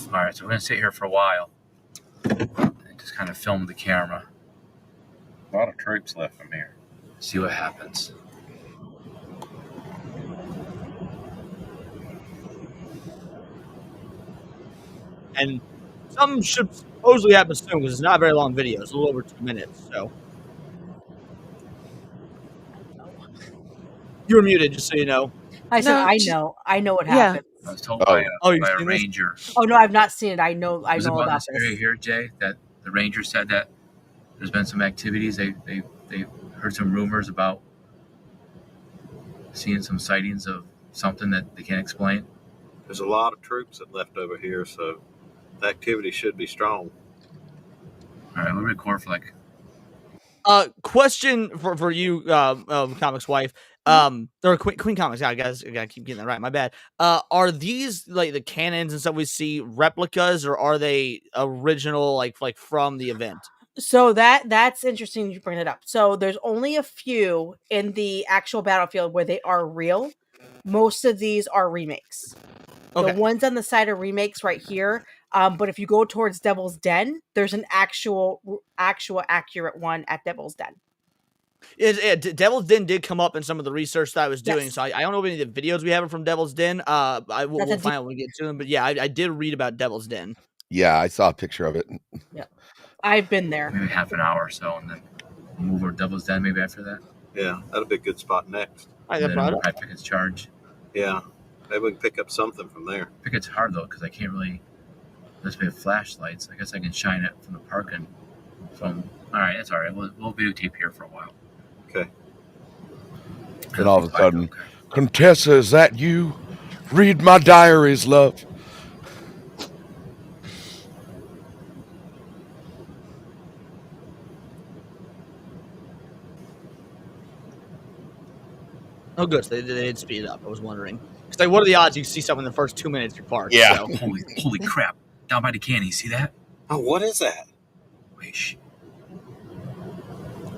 all right. So we're gonna sit here for a while and just kind of film the camera, A lot of troops left from here. see what happens. And something should supposedly happen soon because it's not a very long video. It's a little over 2 minutes. So you were muted, just so you know. I said, No, I know what yeah. happened. I was told by you've a seen this? ranger. Oh no, I've not seen it. I know Was it about about this area this. here, Jay? That the ranger said that there's been some activities. They heard some rumors about seeing some sightings of something that they can't explain. There's a lot of troops that left over here, so the activity should be strong. All right, we'll record for like Question for you, Comics Wife. Or Queen Comics. Yeah, I gotta keep getting that right. My bad. Are these like the cannons and stuff we see replicas, or are they original, like from the event? So that's interesting you bring it up. So there's only a few in the actual battlefield where they are real. Most of these are remakes. The Okay. ones on the side are remakes right here. But if you go towards Devil's Den, there's an actual accurate one at Devil's Den. Devil's Den did come up in some of the research that I was doing, Yes. so I don't know if any of the videos we have from Devil's Den. We'll find out when we get to them. But yeah, I did read about Devil's Den. Yeah, I saw a picture of it. Yeah, I've been there. Maybe half an hour or so, and then we'll move our Devil's Den maybe after that. Yeah, that'll be a good spot next. And then we'll probably Pickett's Charge. Yeah, maybe we can pick up something from there. Pickett's hard though, because I can't really. Unless we have flashlights, I guess I can shine it from the parking. All right, that's all right. We'll videotape here for a while. Okay. And all of a sudden, Contessa, is that you? Read my diaries, love. Oh, good. So they did speed it up. I was wondering. Because like, what are the odds you see something in the first 2 minutes you park? Yeah. So. Holy crap! Down by the canyon, see that? Oh, what is that? Wait, shh.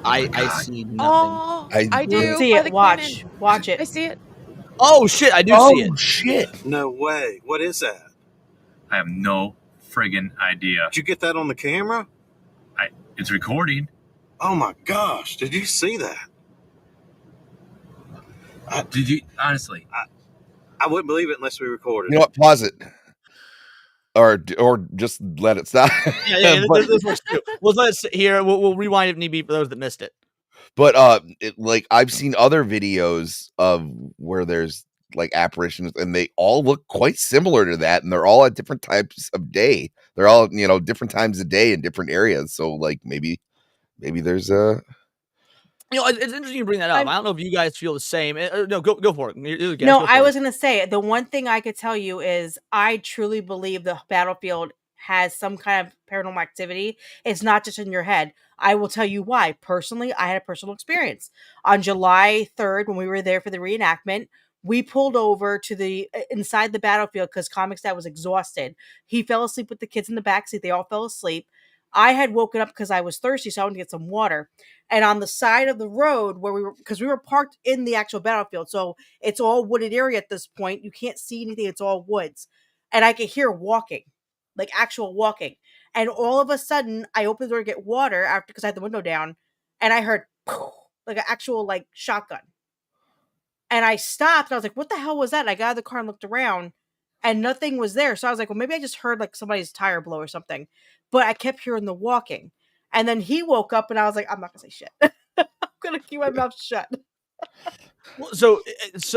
I see nothing. Oh, I do. You see by it. the Watch. cannon. Watch it. I see it. Oh shit! I do see it. Oh shit! No way. What is that? I have no friggin' idea. Did you get that on the camera? It's recording. Oh my gosh! Did you see that? Did you honestly? I wouldn't believe it unless we recorded. You know what? Pause it, or just let it stop. Yeah, but, this works too. We'll let it sit here. We'll rewind if need be for those that missed it. but like I've seen other videos of where there's like apparitions, and they all look quite similar to that, and they're all at different types of day. They're all different times of day in different areas. So like maybe there's a. It's interesting you bring that up. I don't know if you guys feel the same. No, go for it. I was going to say, the one thing I could tell you is I truly believe the battlefield has some kind of paranormal activity. It's not just in your head. I will tell you why. Personally, I had a personal experience. On July 3rd, when we were there for the reenactment, we pulled over to the inside the battlefield because Comics Dad was exhausted. He fell asleep with the kids in the backseat. They all fell asleep. I had woken up because I was thirsty, so I wanted to get some water. And on the side of the road where because we were parked in the actual battlefield, so it's all wooded area at this point. You can't see anything; it's all woods. And I could hear walking, like actual walking. And all of a sudden, I opened the door to get water because I had the window down, and I heard like an actual like shotgun. And I stopped. And I was like, "What the hell was that?" And I got out of the car and looked around, and nothing was there. So I was like, "Well, maybe I just heard like somebody's tire blow or something." But I kept hearing the walking. And then he woke up and I was like, I'm not going to say shit. I'm going to keep my mouth shut. Well, so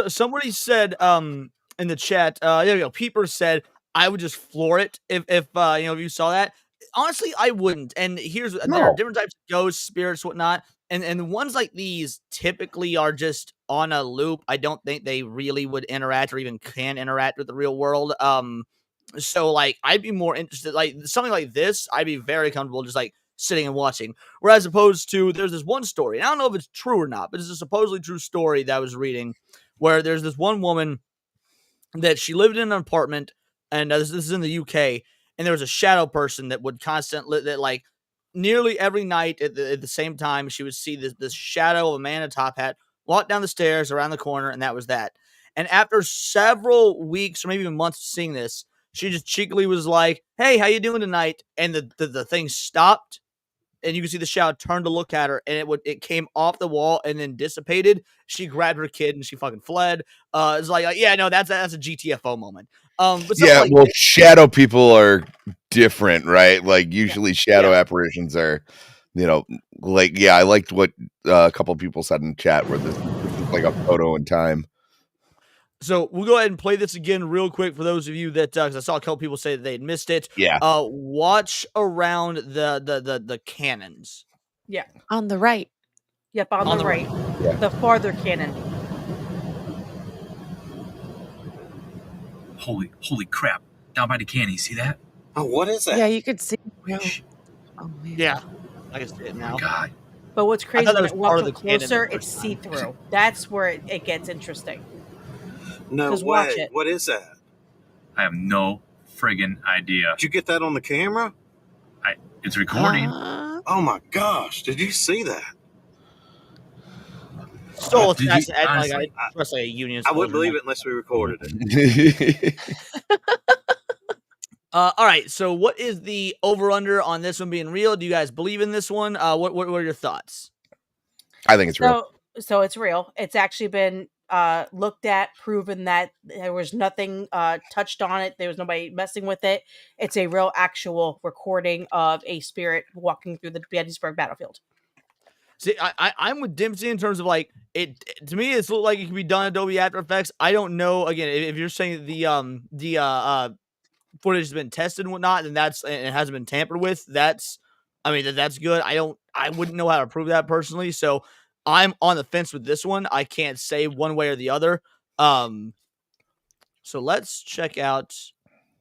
somebody said in the chat, there we go. Peeper said, I would just floor it if you saw that. Honestly, I wouldn't. And there are different types of ghosts, spirits, whatnot. And ones like these typically are just on a loop. I don't think they really would interact or even can interact with the real world. So like I'd be more interested, like something like this, I'd be very comfortable just like sitting and watching. Whereas opposed to there's this one story, and I don't know if it's true or not, but it's a supposedly true story that I was reading where there's this one woman that she lived in an apartment, and this is in the UK, and there was a shadow person that would constantly that like nearly every night at the same time she would see this shadow of a man in a top hat walk down the stairs around the corner, and that was that. And after several weeks or maybe even months of seeing this, she just cheekily was like, "Hey, how you doing tonight?" And the thing stopped, and you could see the shadow turn to look at her, and it came off the wall and then dissipated. She grabbed her kid and she fucking fled. It's like yeah, no, that's a GTFO moment. But Yeah, like well, shadow people are different, right? Like usually shadow apparitions are, like I liked what a couple of people said in chat where this is like a photo in time. So we'll go ahead and play this again real quick for those of you that because I saw a couple people say that they had missed it. Yeah. Watch around the cannons. Yeah. On the right. Yep, on the right. Yeah. The farther cannon. Holy crap! Down by the canyon, see that? Oh, what is that? Yeah, you could see. Oh man. Yeah, I can see it now. Oh my God. But what's I crazy thought that when was it walks part of up the canon the closer, it's first time. see-through. That's where it gets interesting. No 'Cause watch way. it. What is that? I have no friggin' idea. Did you get that on the camera? It's recording. Oh my gosh! Did you see that? Soul Did you assassin, like honestly? I trust like a union. I wouldn't believe it unless we recorded it. All right. So, what is the over under on this one being real? Do you guys believe in this one? What are your thoughts? I think it's real. So it's real. It's actually been looked at, proven that there was nothing touched on it. There was nobody messing with it. It's a real, actual recording of a spirit walking through the Gettysburg battlefield. See, I'm with Dempsey in terms of like it. To me, it's looked like it can be done in Adobe After Effects. I don't know. Again, if you're saying the footage has been tested and whatnot, and it hasn't been tampered with. That's good. I wouldn't know how to prove that personally. So I'm on the fence with this one. I can't say one way or the other. So let's check out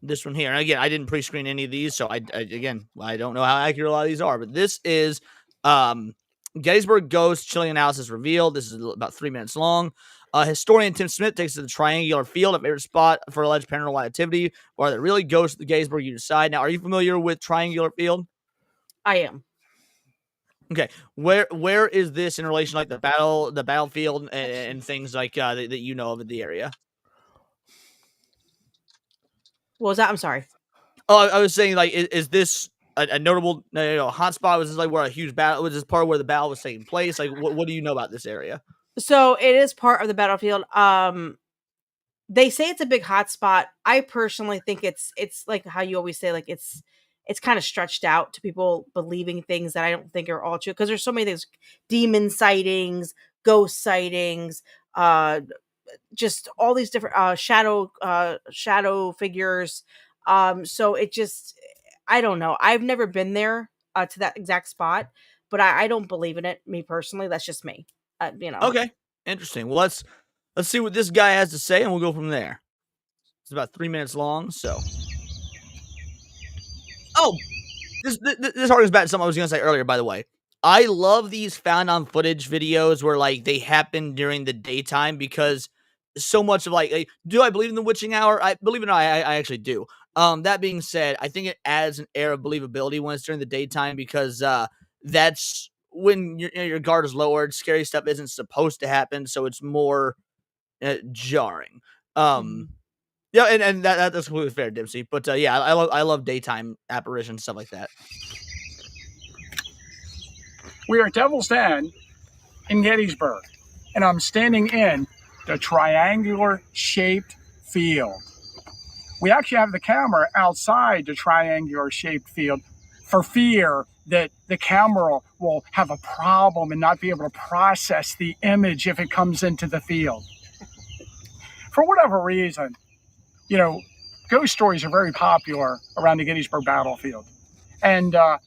this one here. And again, I didn't pre-screen any of these, so I don't know how accurate a lot of these are. But this is Gettysburg Ghost Chilling Analysis Revealed. This is about 3 minutes long. Historian Tim Smith takes to the triangular field, a favorite spot for alleged paranormal activity. Or are there really ghosts at Gettysburg? You decide. Now, are you familiar with triangular field? I am. Okay, where is this in relation to like the battlefield and things like that you know of in the area? What was that? I'm sorry. Oh, I was saying, like, is this a notable hotspot? Was this like where a huge battle? Was this part where the battle was taking place? Like, what do you know about this area? So it is part of the battlefield. They say it's a big hotspot. I personally think it's like how you always say, like it's kind of stretched out to people believing things that I don't think are all true, because there's so many things: demon sightings, ghost sightings, just all these different shadow figures. So it just, I don't know. I've never been there to that exact spot, but I don't believe in it. Me personally, that's just me. Okay, interesting. Well, let's see what this guy has to say, and we'll go from there. It's about 3 minutes long, so. Oh, this harkens back to something I was going to say earlier, by the way. I love these found on footage videos where like they happen during the daytime, because so much of like do I believe in the witching hour? I believe it or not, I actually do. That being said, I think it adds an air of believability when it's during the daytime, because that's when your guard is lowered. Scary stuff isn't supposed to happen, so it's more jarring. Yeah, and that's completely fair, Dempsey. But yeah, I love daytime apparitions, stuff like that. We are at Devil's Den in Gettysburg, and I'm standing in the triangular shaped field. We actually have the camera outside the triangular shaped field for fear that the camera will have a problem and not be able to process the image if it comes into the field. For whatever reason, ghost stories are very popular around the Gettysburg battlefield. And, at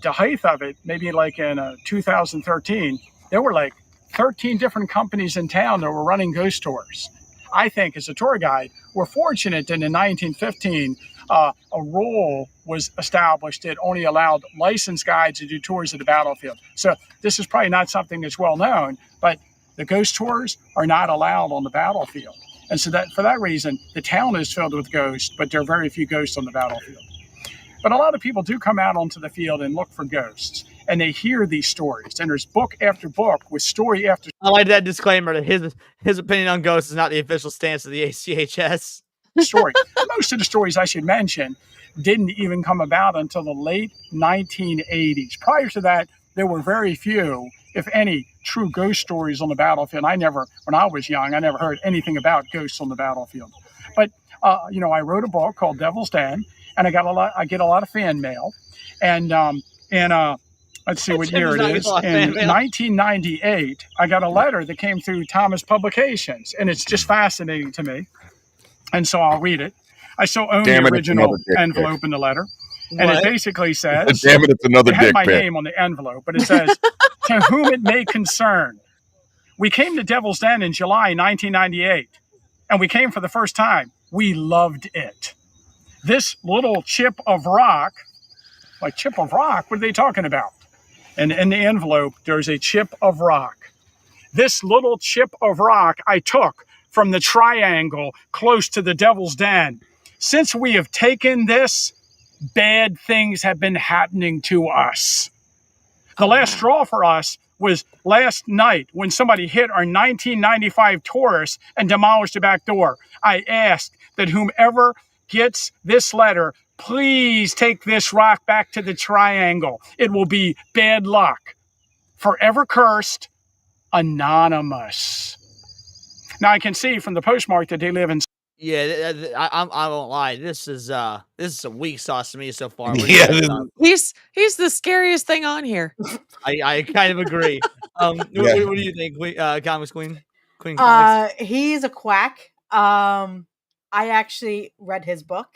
the height of it, maybe like in 2013, there were like 13 different companies in town that were running ghost tours. I think as a tour guide, we're fortunate that in 1915, a rule was established that only allowed licensed guides to do tours of the battlefield. So this is probably not something that's well known, but the ghost tours are not allowed on the battlefield. And so that for that reason, the town is filled with ghosts, but there are very few ghosts on the battlefield. But a lot of people do come out onto the field and look for ghosts, and they hear these stories. And there's book after book with story after. I like that disclaimer that his opinion on ghosts is not the official stance of the ACHS. Story. Most of the stories I should mention didn't even come about until the late 1980s. Prior to that, there were very few, if any, true ghost stories on the battlefield. When I was young, I never heard anything about ghosts on the battlefield. But I wrote a book called Devil's Den, and I get a lot of fan mail, and let's see what year it is. In 1998, I got a letter that came through Thomas Publications, and it's just fascinating to me. And so I'll read it. I still own the original envelope in the letter. And it basically says, damn it, it's another it had dick my pic. name on the envelope, but it says, to whom it may concern. We came to Devil's Den in July 1998, and we came for the first time. We loved it. This little chip of rock, what are they talking about? And in the envelope, there's a chip of rock. This little chip of rock I took from the triangle close to the Devil's Den. Since we have taken this, bad things have been happening to us. The last straw for us was last night when somebody hit our 1995 Taurus and demolished the back door. I asked that whomever gets this letter, please take this rock back to the triangle. It will be bad luck. Forever cursed, Anonymous. Now I can see from the postmark that they live in. Yeah, I won't lie. This is some weak sauce to me so far. What do you Yeah, guys this- He's the scariest thing on here. I kind of agree. Yeah. What do you think, Comics Queen? Queen Comics. He's a quack. I actually read his book.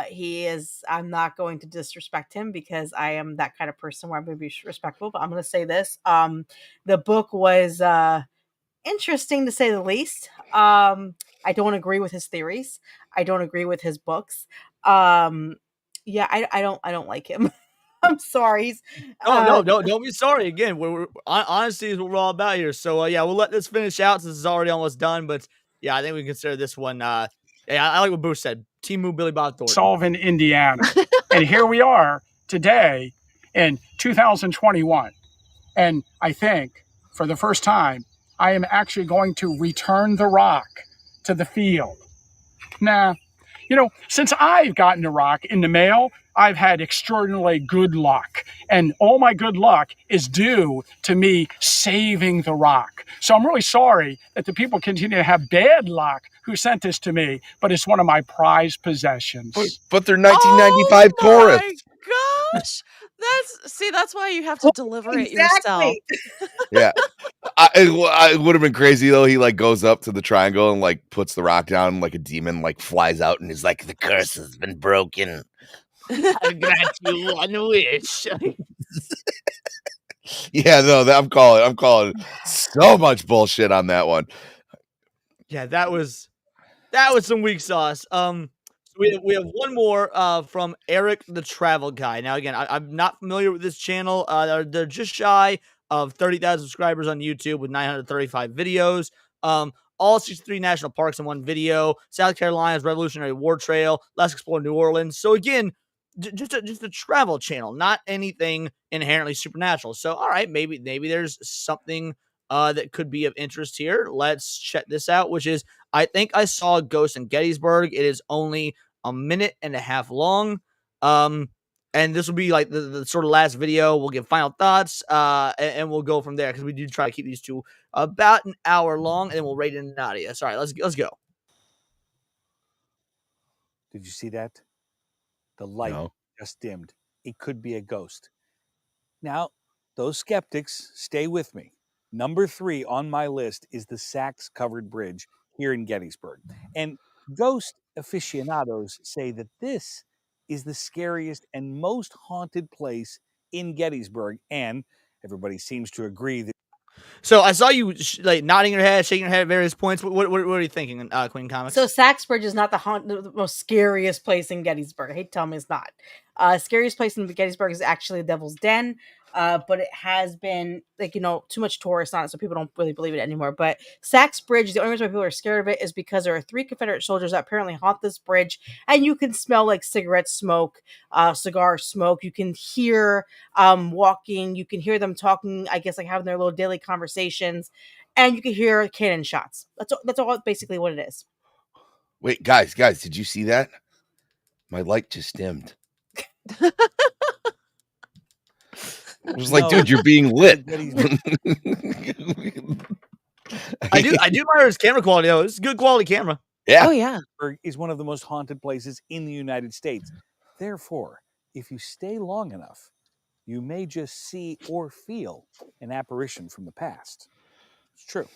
He is. I'm not going to disrespect him because I am that kind of person where I'm going to be respectful. But I'm going to say this. The book was interesting to say the least. I don't agree with his theories. I don't agree with his books. Yeah, I don't like him. I'm sorry. He's, No, don't be sorry. Again, honesty is what we're all about here. So yeah, we'll let this finish out since it's already almost done. But yeah, I think we consider this one. Yeah, I like what Bruce said. Team Move Billy Bob Thornton. Sullivan, Indiana. And here we are today in 2021. And I think for the first time, I am actually going to return the rock to the field. Nah, since I've gotten the rock in the mail, I've had extraordinarily good luck. And all my good luck is due to me saving the rock. So I'm really sorry that the people continue to have bad luck who sent this to me, but it's one of my prized possessions. But they're 1995 Taurus. Oh my gosh. That's why you have to deliver it yourself. Yeah. It would have been crazy though. He like goes up to the triangle and like puts the rock down, like a demon like flies out and is like, the curse has been broken. I got you one wish. Yeah, no, I'm calling so much bullshit on that one. Yeah, that was some weak sauce. We have one more from Eric the Travel Guy. Now again, I'm not familiar with this channel. They're just shy of 30,000 subscribers on YouTube with 935 videos. All 63 national parks in one video. South Carolina's Revolutionary War Trail. Let's explore New Orleans. So again, just a travel channel, not anything inherently supernatural. So all right, maybe there's something that could be of interest here. Let's check this out, which is I think I saw a ghost in Gettysburg. It is only a minute and a half long. And this will be like the sort of last video. We'll give final thoughts, and we'll go from there because we do try to keep these two about an hour long, and then we'll rate it in Nadia. Sorry, let's go. Did you see that? The light just dimmed. It could be a ghost. Now, those skeptics, stay with me. Number 3 on my list is the Sachs-covered bridge here in Gettysburg. And ghost aficionados say that this is the scariest and most haunted place in Gettysburg, and everybody seems to agree that. So I saw you like nodding your head, shaking your head at various points. What are you thinking, Queen Comics? So Sachs Bridge is not the most scariest place in Gettysburg. I hate to tell me it's not. Scariest place in Gettysburg is actually the Devil's Den. But it has been too much tourists on it, so people don't really believe it anymore. But Sachs Bridge, the only reason why people are scared of it is because there are 3 Confederate soldiers that apparently haunt this bridge, and you can smell like cigarette smoke, cigar smoke. You can hear walking. You can hear them talking. I guess like having their little daily conversations, and you can hear cannon shots. That's all basically what it is. Wait, guys, did you see that? My light just dimmed. I was like, dude, you're being lit. I do admire his camera quality though. It's good quality camera. Yeah. Oh yeah. Is one of the most haunted places in the United States. Therefore, if you stay long enough, you may just see or feel an apparition from the past. It's true.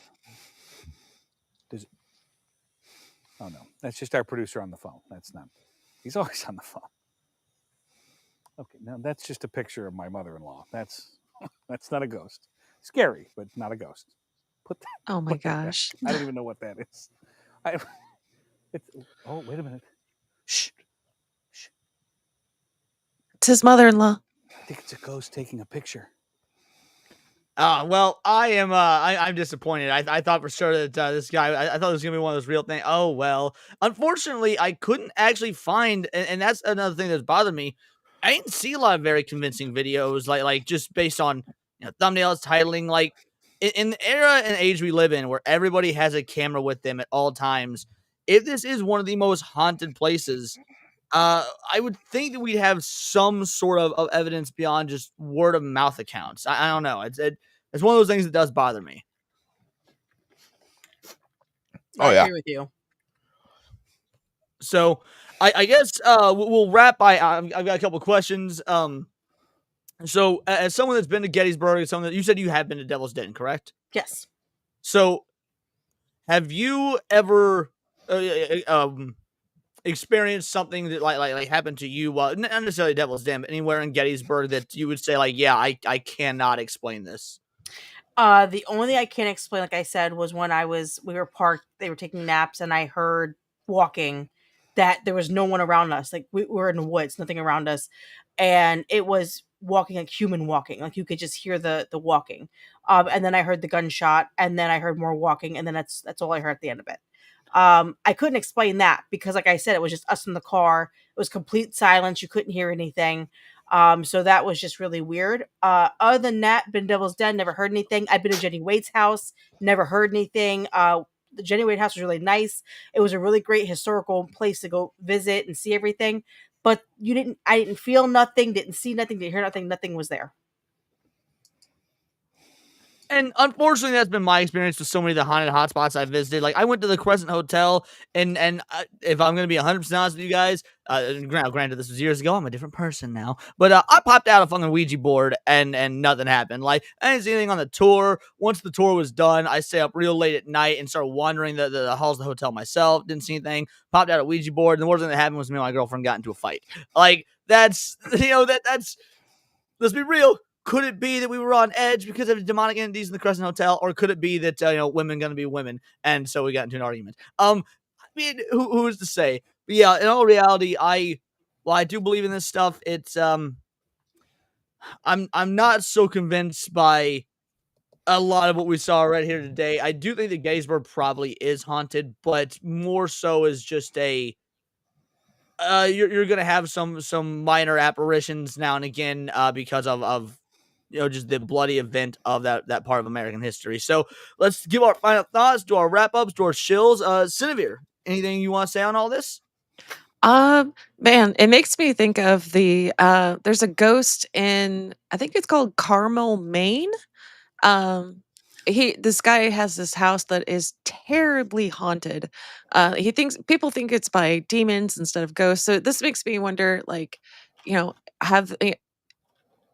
Oh no, that's just our producer on the phone. He's always on the phone. Okay, now that's just a picture of my mother-in-law. That's not a ghost. Scary, but not a ghost. Oh my gosh. I don't even know what that is. Oh, wait a minute. Shh. It's his mother-in-law. think it's a ghost taking a picture. Well, I'm disappointed. I thought for sure that this guy, I thought it was gonna be one of those real things. Oh well, unfortunately, I couldn't actually find, and that's another thing that's bothered me. I didn't see a lot of very convincing videos, like just based on thumbnails, titling. Like in the era and age we live in, where everybody has a camera with them at all times. If this is one of the most haunted places, I would think that we'd have some sort of evidence beyond just word of mouth accounts. I don't know. It's one of those things that does bother me. Oh, I yeah. agree with you. So I guess we'll wrap by I've got a couple questions. So as someone that's been to Gettysburg, someone that you said you have been to Devil's Den, correct? Yes. So have you ever experienced something that like happened to you? Not necessarily Devil's Den, but anywhere in Gettysburg that you would say like, yeah, I cannot explain this. The only thing I can't explain, like I said, was when we were parked, they were taking naps, and I heard walking that there was no one around us. Like we were in the woods, nothing around us. And it was walking like human walking. Like you could just hear the walking. And then I heard the gunshot, and then I heard more walking, and then that's all I heard at the end of it. I couldn't explain that because like I said, it was just us in the car. It was complete silence. You couldn't hear anything. So that was just really weird. Other than that, been Devil's Den, never heard anything. I've been to Jenny Wade's house, never heard anything. The Jenny Wade house was really nice. It was a really great historical place to go visit and see everything. But I didn't feel nothing, didn't see nothing, didn't hear nothing. Nothing was there. And unfortunately, that's been my experience with so many of the haunted hotspots I've visited. Like, I went to the Crescent Hotel, and if I'm going to be 100% honest with you guys, granted, this was years ago. I'm a different person now. But I popped out a fucking Ouija board, and nothing happened. Like, I didn't see anything on the tour. Once the tour was done, I stayed up real late at night and started wandering the halls of the hotel myself. Didn't see anything. Popped out a Ouija board, and the worst thing that happened was me and my girlfriend got into a fight. Like, that's, that's, let's be real. Could it be that we were on edge because of demonic entities in the Crescent Hotel, or could it be that women gonna be women, and so we got into an argument? I mean, who is to say? But yeah, in all reality, I do believe in this stuff. It's I'm not so convinced by a lot of what we saw right here today. I do think that Gettysburg probably is haunted, but more so as just a you're gonna have some minor apparitions now and again because of just the bloody event of that part of American history. So let's give our final thoughts, do our wrap ups, do our shills. Sinevere, anything you want to say on all this? Man, it makes me think of there's a ghost in, I think it's called Carmel, Maine. This guy has this house that is terribly haunted. People think it's by demons instead of ghosts. So this makes me wonder, like, have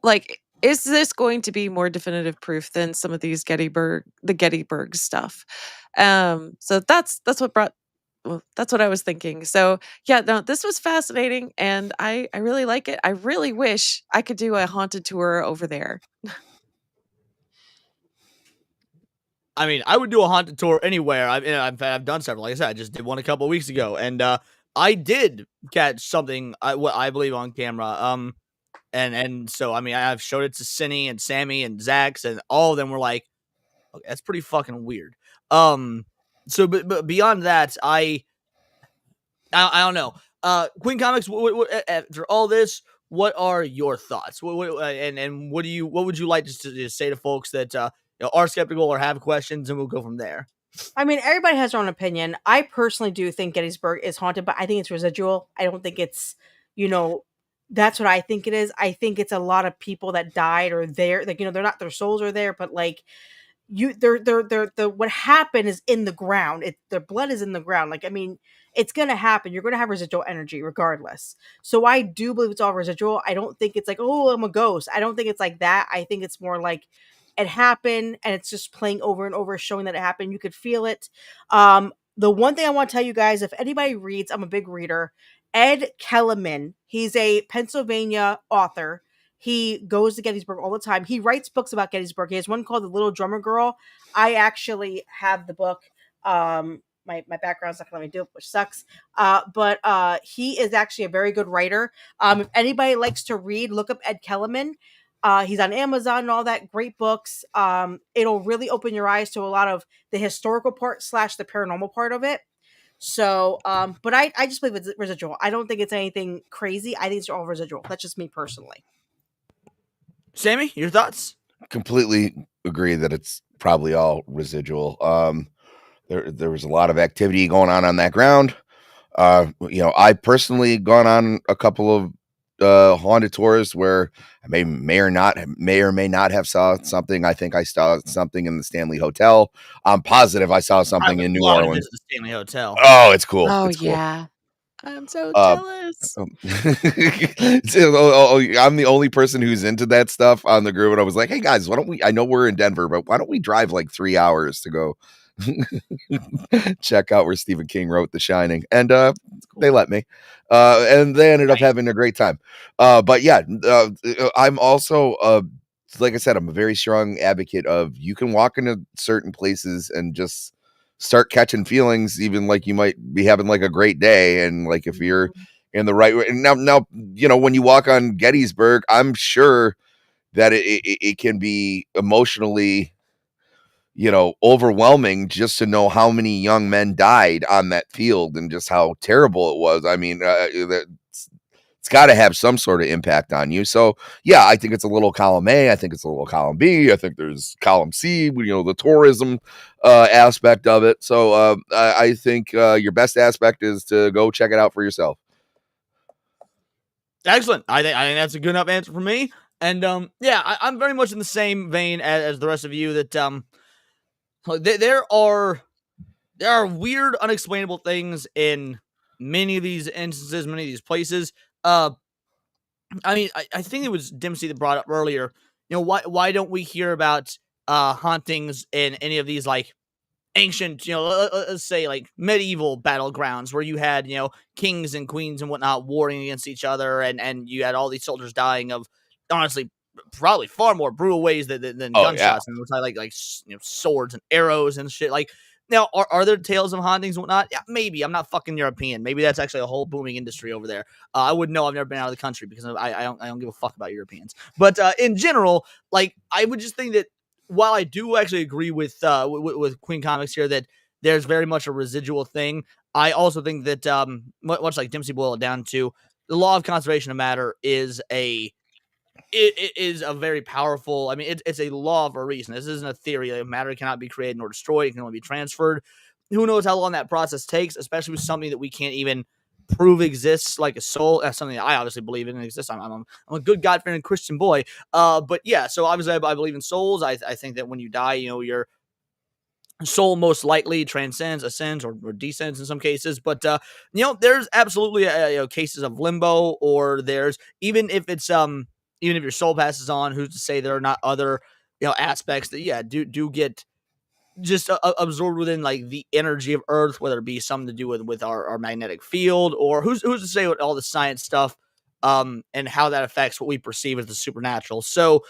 like, is this going to be more definitive proof than some of these Gettysburg stuff? So that's what I was thinking. So yeah, no, this was fascinating, and I really like it. I really wish I could do a haunted tour over there. I mean, I would do a haunted tour anywhere. I've done several. Like I said, I just did one a couple weeks ago, and I did catch something what I believe on camera. And so I mean, I've showed it to Cinny and Sammy and Zax, and all of them were like, okay, "That's pretty fucking weird." So but beyond that, I don't know. Queen Comics, after all this, what are your thoughts? And what would you like to say to folks that are skeptical or have questions, and we'll go from there. I mean, everybody has their own opinion. I personally do think Gettysburg is haunted, but I think it's residual. I don't think it's, that's what I think it is. I think it's a lot of people that died or there, like, they're not, their souls are there, but like what happened is in the ground. Their blood is in the ground. Like, I mean, it's gonna happen. You're gonna have residual energy regardless. So I do believe it's all residual. I don't think it's like, oh, I'm a ghost. I don't think it's like that. I think it's more like it happened and it's just playing over and over, showing that it happened. You could feel it. The one thing I want to tell you guys, if anybody reads, I'm a big reader. Ed Kellerman, he's a Pennsylvania author. He goes to Gettysburg all the time. He writes books about Gettysburg. He has one called The Little Drummer Girl. I actually have the book. my background's not gonna let me do it, which sucks. But he is actually a very good writer. If anybody likes to read, look up Ed Kellerman. He's on Amazon and all that. Great books. It'll really open your eyes to a lot of the historical part / the paranormal part of it. So, but I just believe it's residual. I don't think it's anything crazy. I think it's all residual. That's just me personally. Sammy, your thoughts? Completely agree that it's probably all residual. There was a lot of activity going on that ground. I personally gone on a couple of haunted tours where I may or may not have saw something. I think I saw something in the Stanley Hotel. I'm positive I saw something in New Orleans. The Stanley Hotel. Oh, it's cool. Oh It's cool. yeah. I'm so jealous. I'm the only person who's into that stuff on the group, and I was like, "Hey guys, why don't we? I know we're in Denver, but why don't we drive like 3 hours to go check out where Stephen King wrote The Shining?" And they let me, and they ended up having a great time. But yeah, I'm also like I said, I'm a very strong advocate of you can walk into certain places and just start catching feelings, even like you might be having like a great day, and like if you're in the right way. And now when you walk on Gettysburg, I'm sure that it can be emotionally overwhelming just to know how many young men died on that field and just how terrible it was. I mean, it's got to have some sort of impact on you. So yeah, I think it's a little column A. I think it's a little column B. I think there's column C, the tourism aspect of it. So I think your best aspect is to go check it out for yourself. Excellent. I think that's a good enough answer for me. And I'm very much in the same vein as the rest of you that there are weird, unexplainable things in many of these instances, many of these places. I mean, I think it was Dempsey that brought up earlier. Why don't we hear about hauntings in any of these like ancient, let's say like medieval battlegrounds where you had kings and queens and whatnot warring against each other, and you had all these soldiers dying of honestly probably far more brutal ways than gunshots, and which I like swords and arrows and shit. Like, now, are there tales of hauntings and whatnot? Yeah, maybe. I'm not fucking European. Maybe that's actually a whole booming industry over there. I wouldn't know. I've never been out of the country because I don't give a fuck about Europeans. But in general, like, I would just think that while I do actually agree with Queen Comics here that there's very much a residual thing, I also think that much like Dempsey boiled it down to, the law of conservation of matter is a very powerful. I mean, it's a law for a reason. This isn't a theory. Like, matter cannot be created nor destroyed. It can only be transferred. Who knows how long that process takes, especially with something that we can't even prove exists, like a soul. That's something that I obviously believe in exists. I'm a good God-fearing Christian boy. But yeah, so obviously I believe in souls. I think that when you die, your soul most likely transcends, ascends, or descends in some cases. But there's absolutely cases of limbo, or there's even if your soul passes on, who's to say there are not other aspects that do get just absorbed within like the energy of Earth, whether it be something to do with our magnetic field, or who's to say what all the science stuff and how that affects what we perceive as the supernatural. So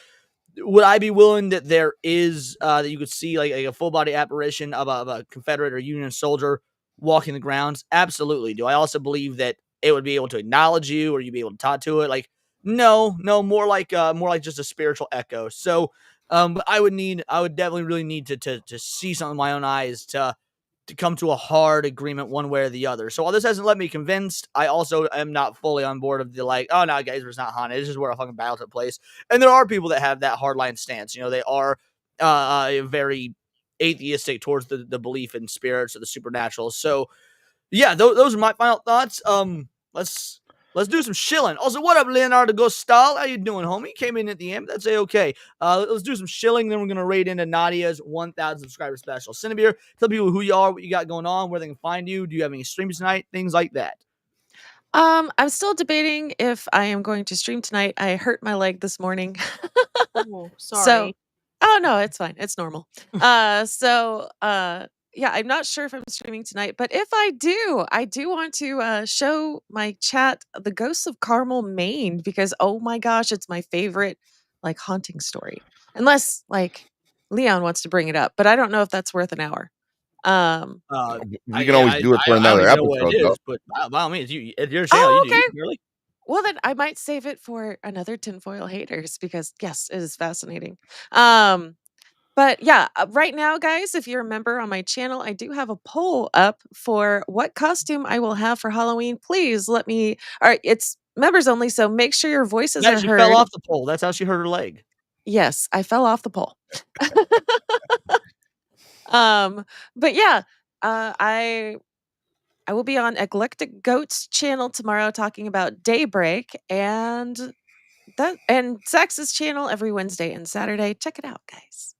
would I be willing that there is that you could see like a full body apparition of a Confederate or Union soldier walking the grounds? Absolutely. Do I also believe that it would be able to acknowledge you, or you'd be able to talk to it? Like, no, more like just a spiritual echo. So, but I would definitely really need to see something with my own eyes to come to a hard agreement one way or the other. So while this hasn't let me convinced, I also am not fully on board of the like, oh no, guys, it's not haunted. It's just where a fucking battle took place. And there are people that have that hardline stance. They are very atheistic towards the belief in spirits or the supernatural. So yeah, those are my final thoughts. Let's do some shilling. Also, what up, Leonardo Gostal? How you doing, homie? Came in at the end. That's okay. Let's do some shilling. Then we're going to raid into Nadia's 1,000 subscriber special. Cinnabir, tell people who you are, what you got going on, where they can find you. Do you have any streams tonight? Things like that. I'm still debating if I am going to stream tonight. I hurt my leg this morning. Oh, sorry. So, oh no, it's fine. It's normal. Yeah, I'm not sure if I'm streaming tonight, but if I do want to show my chat The Ghosts of Carmel, Maine, because oh my gosh, it's my favorite like haunting story. Unless like Leon wants to bring it up, but I don't know if that's worth an hour. You can always do it for I don't another even know what episode, it though. is, but by all means, it's your channel. Oh, You okay. do really. Well, then I might save it for another tinfoil haters because yes, it is fascinating. But yeah, right now, guys, if you're a member on my channel, I do have a poll up for what costume I will have for Halloween. Please let me. All right, it's members only, so make sure your voices Yeah, are she fell heard. off the pole. That's how she hurt her leg. Yes, I fell off the pole. But yeah, I will be on Eclectic Goat's channel tomorrow talking about Daybreak and Sax's channel every Wednesday and Saturday. Check it out, guys.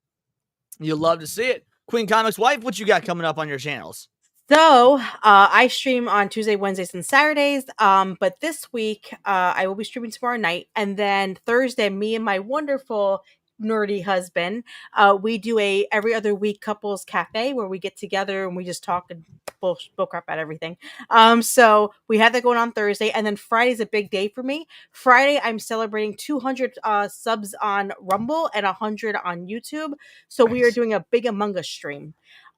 You'll love to see it. Queen Comics wife, what you got coming up on your channels? So, I stream on Tuesday, Wednesdays, and Saturdays. But this week, I will be streaming tomorrow night, and then Thursday, me and my wonderful nerdy husband, we do a every other week couples cafe where we get together and we just talk and bull crap about everything. So we have that going on Thursday, and then Friday's a big day for me. Friday, I'm celebrating 200 subs on Rumble and 100 on YouTube. So we are doing a big Among Us stream.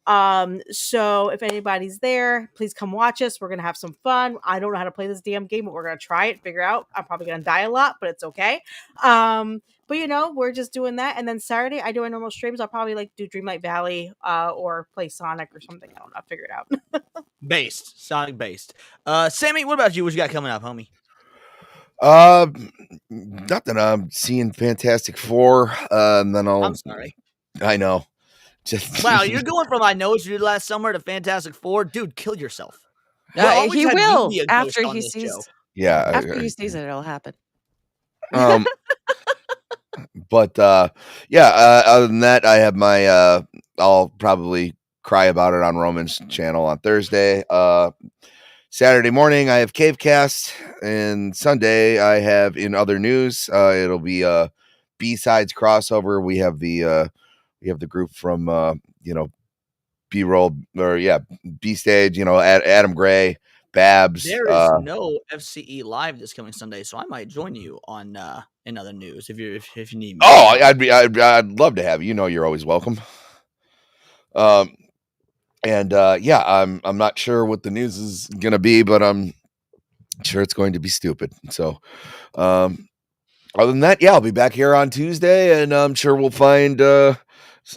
So if anybody's there, please come watch us. We're gonna have some fun. I don't know how to play this damn game, but we're gonna try it, figure out. I'm probably gonna die a lot, but it's okay. But we're just doing that. And then Saturday I do our normal streams. I'll probably do Dreamlight Valley, or play Sonic or something. I don't know, I'll figure it out. Sonic based. Sammy, what about you? What you got coming up, homie? Nothing. I'm seeing Fantastic Four, and then I'm sorry. I know. Wow, you're going from I Know What You Did Last Summer to Fantastic Four, dude. Kill yourself. He will after he sees. Yeah, after he sees it, it'll happen. But other than that, I have my I'll probably cry about it on Roman's channel on Thursday. Saturday morning I have Cavecast, and Sunday I have In Other News. It'll be B-sides crossover. We have the group from B-roll or B stage, Adam Gray, Babs. There is no FCE live this coming Sunday, so I might join you on In Other News if you need me. Oh, I'd love to have you. You're always welcome. I'm not sure what the news is gonna be, but I'm sure it's going to be stupid. So other than that, I'll be back here on Tuesday, and I'm sure we'll find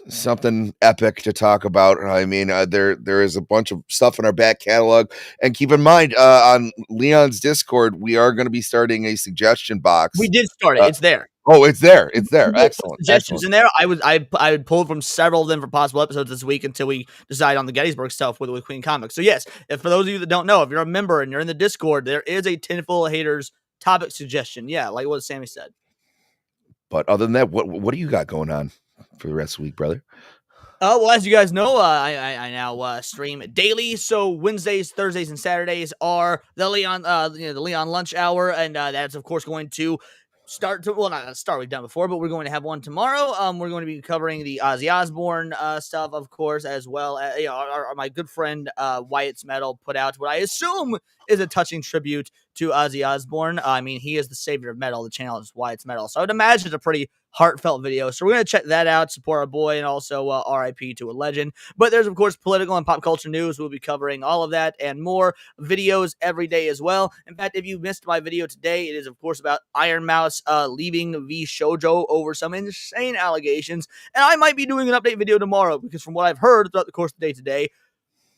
something epic to talk about. I mean, there is a bunch of stuff in our back catalog, and keep in mind, on Leon's Discord, we are going to be starting a suggestion box. We did start it. It's there. Oh, it's there. It's there. Excellent. Suggestions in there. I pulled from several of them for possible episodes this week until we decide on the Gettysburg stuff with Queen Comics. So yes, if for those of you that don't know, if you're a member and you're in the Discord, there is a tinfoil haters topic suggestion. Yeah, like what Sammy said. But other than that, what do you got going on for the rest of the week, brother? Well, as you guys know, I now stream daily. So Wednesdays, Thursdays, and Saturdays are the Leon, the Leon lunch hour, and that's of course going to not start. We've done before, but we're going to have one tomorrow. We're going to be covering the Ozzy Osbourne stuff, of course, as well as my good friend Wyatt's Metal put out what I assume is a touching tribute to Ozzy Osbourne. I mean, he is the savior of metal. The channel is Wyatt's Metal, so I would imagine it's a pretty heartfelt video. So we're going to check that out, support our boy, and also RIP to a legend. But there's, of course, political and pop culture news. We'll be covering all of that and more videos every day as well. In fact, if you missed my video today, it is, of course, about Iron Mouse leaving V Shoujo over some insane allegations. And I might be doing an update video tomorrow because from what I've heard throughout the course of the day today,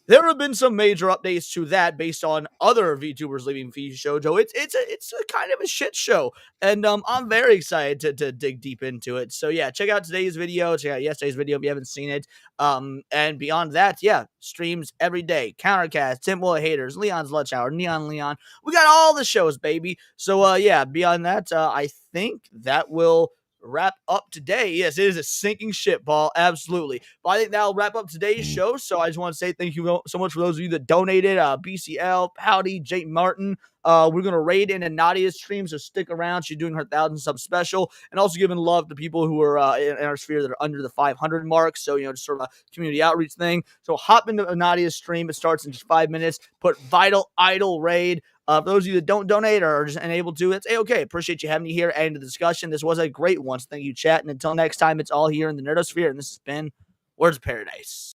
there have been some major updates to that based on other VTubers leaving V Shoujo. It's a kind of a shit show, and I'm very excited to dig deep into it. So yeah, check out today's video, check out yesterday's video if you haven't seen it. And beyond that, streams every day. Countercast, Tinfoil Haters, Leon's Lunch Hour, Neon Leon. We got all the shows, baby. So beyond that, I think that will wrap up today. Yes, it is a sinking ship, Paul. Absolutely. But I think that'll wrap up today's show. So I just want to say thank you so much for those of you that donated. BCL, Pouty, Jake Martin. We're going to raid into Nadia's stream, so stick around. She's doing her 1,000 sub special, and also giving love to people who are in our sphere that are under the 500 mark. So, just sort of a community outreach thing. So hop into Nadia's stream. It starts in just 5 minutes. Put Vital Idol Raid. For those of you that don't donate or are just unable to, it's okay. Appreciate you having me here and the discussion. This was a great one. So thank you, chat. And until next time, it's all here in the Nerdosphere. And this has been Words of Paradise.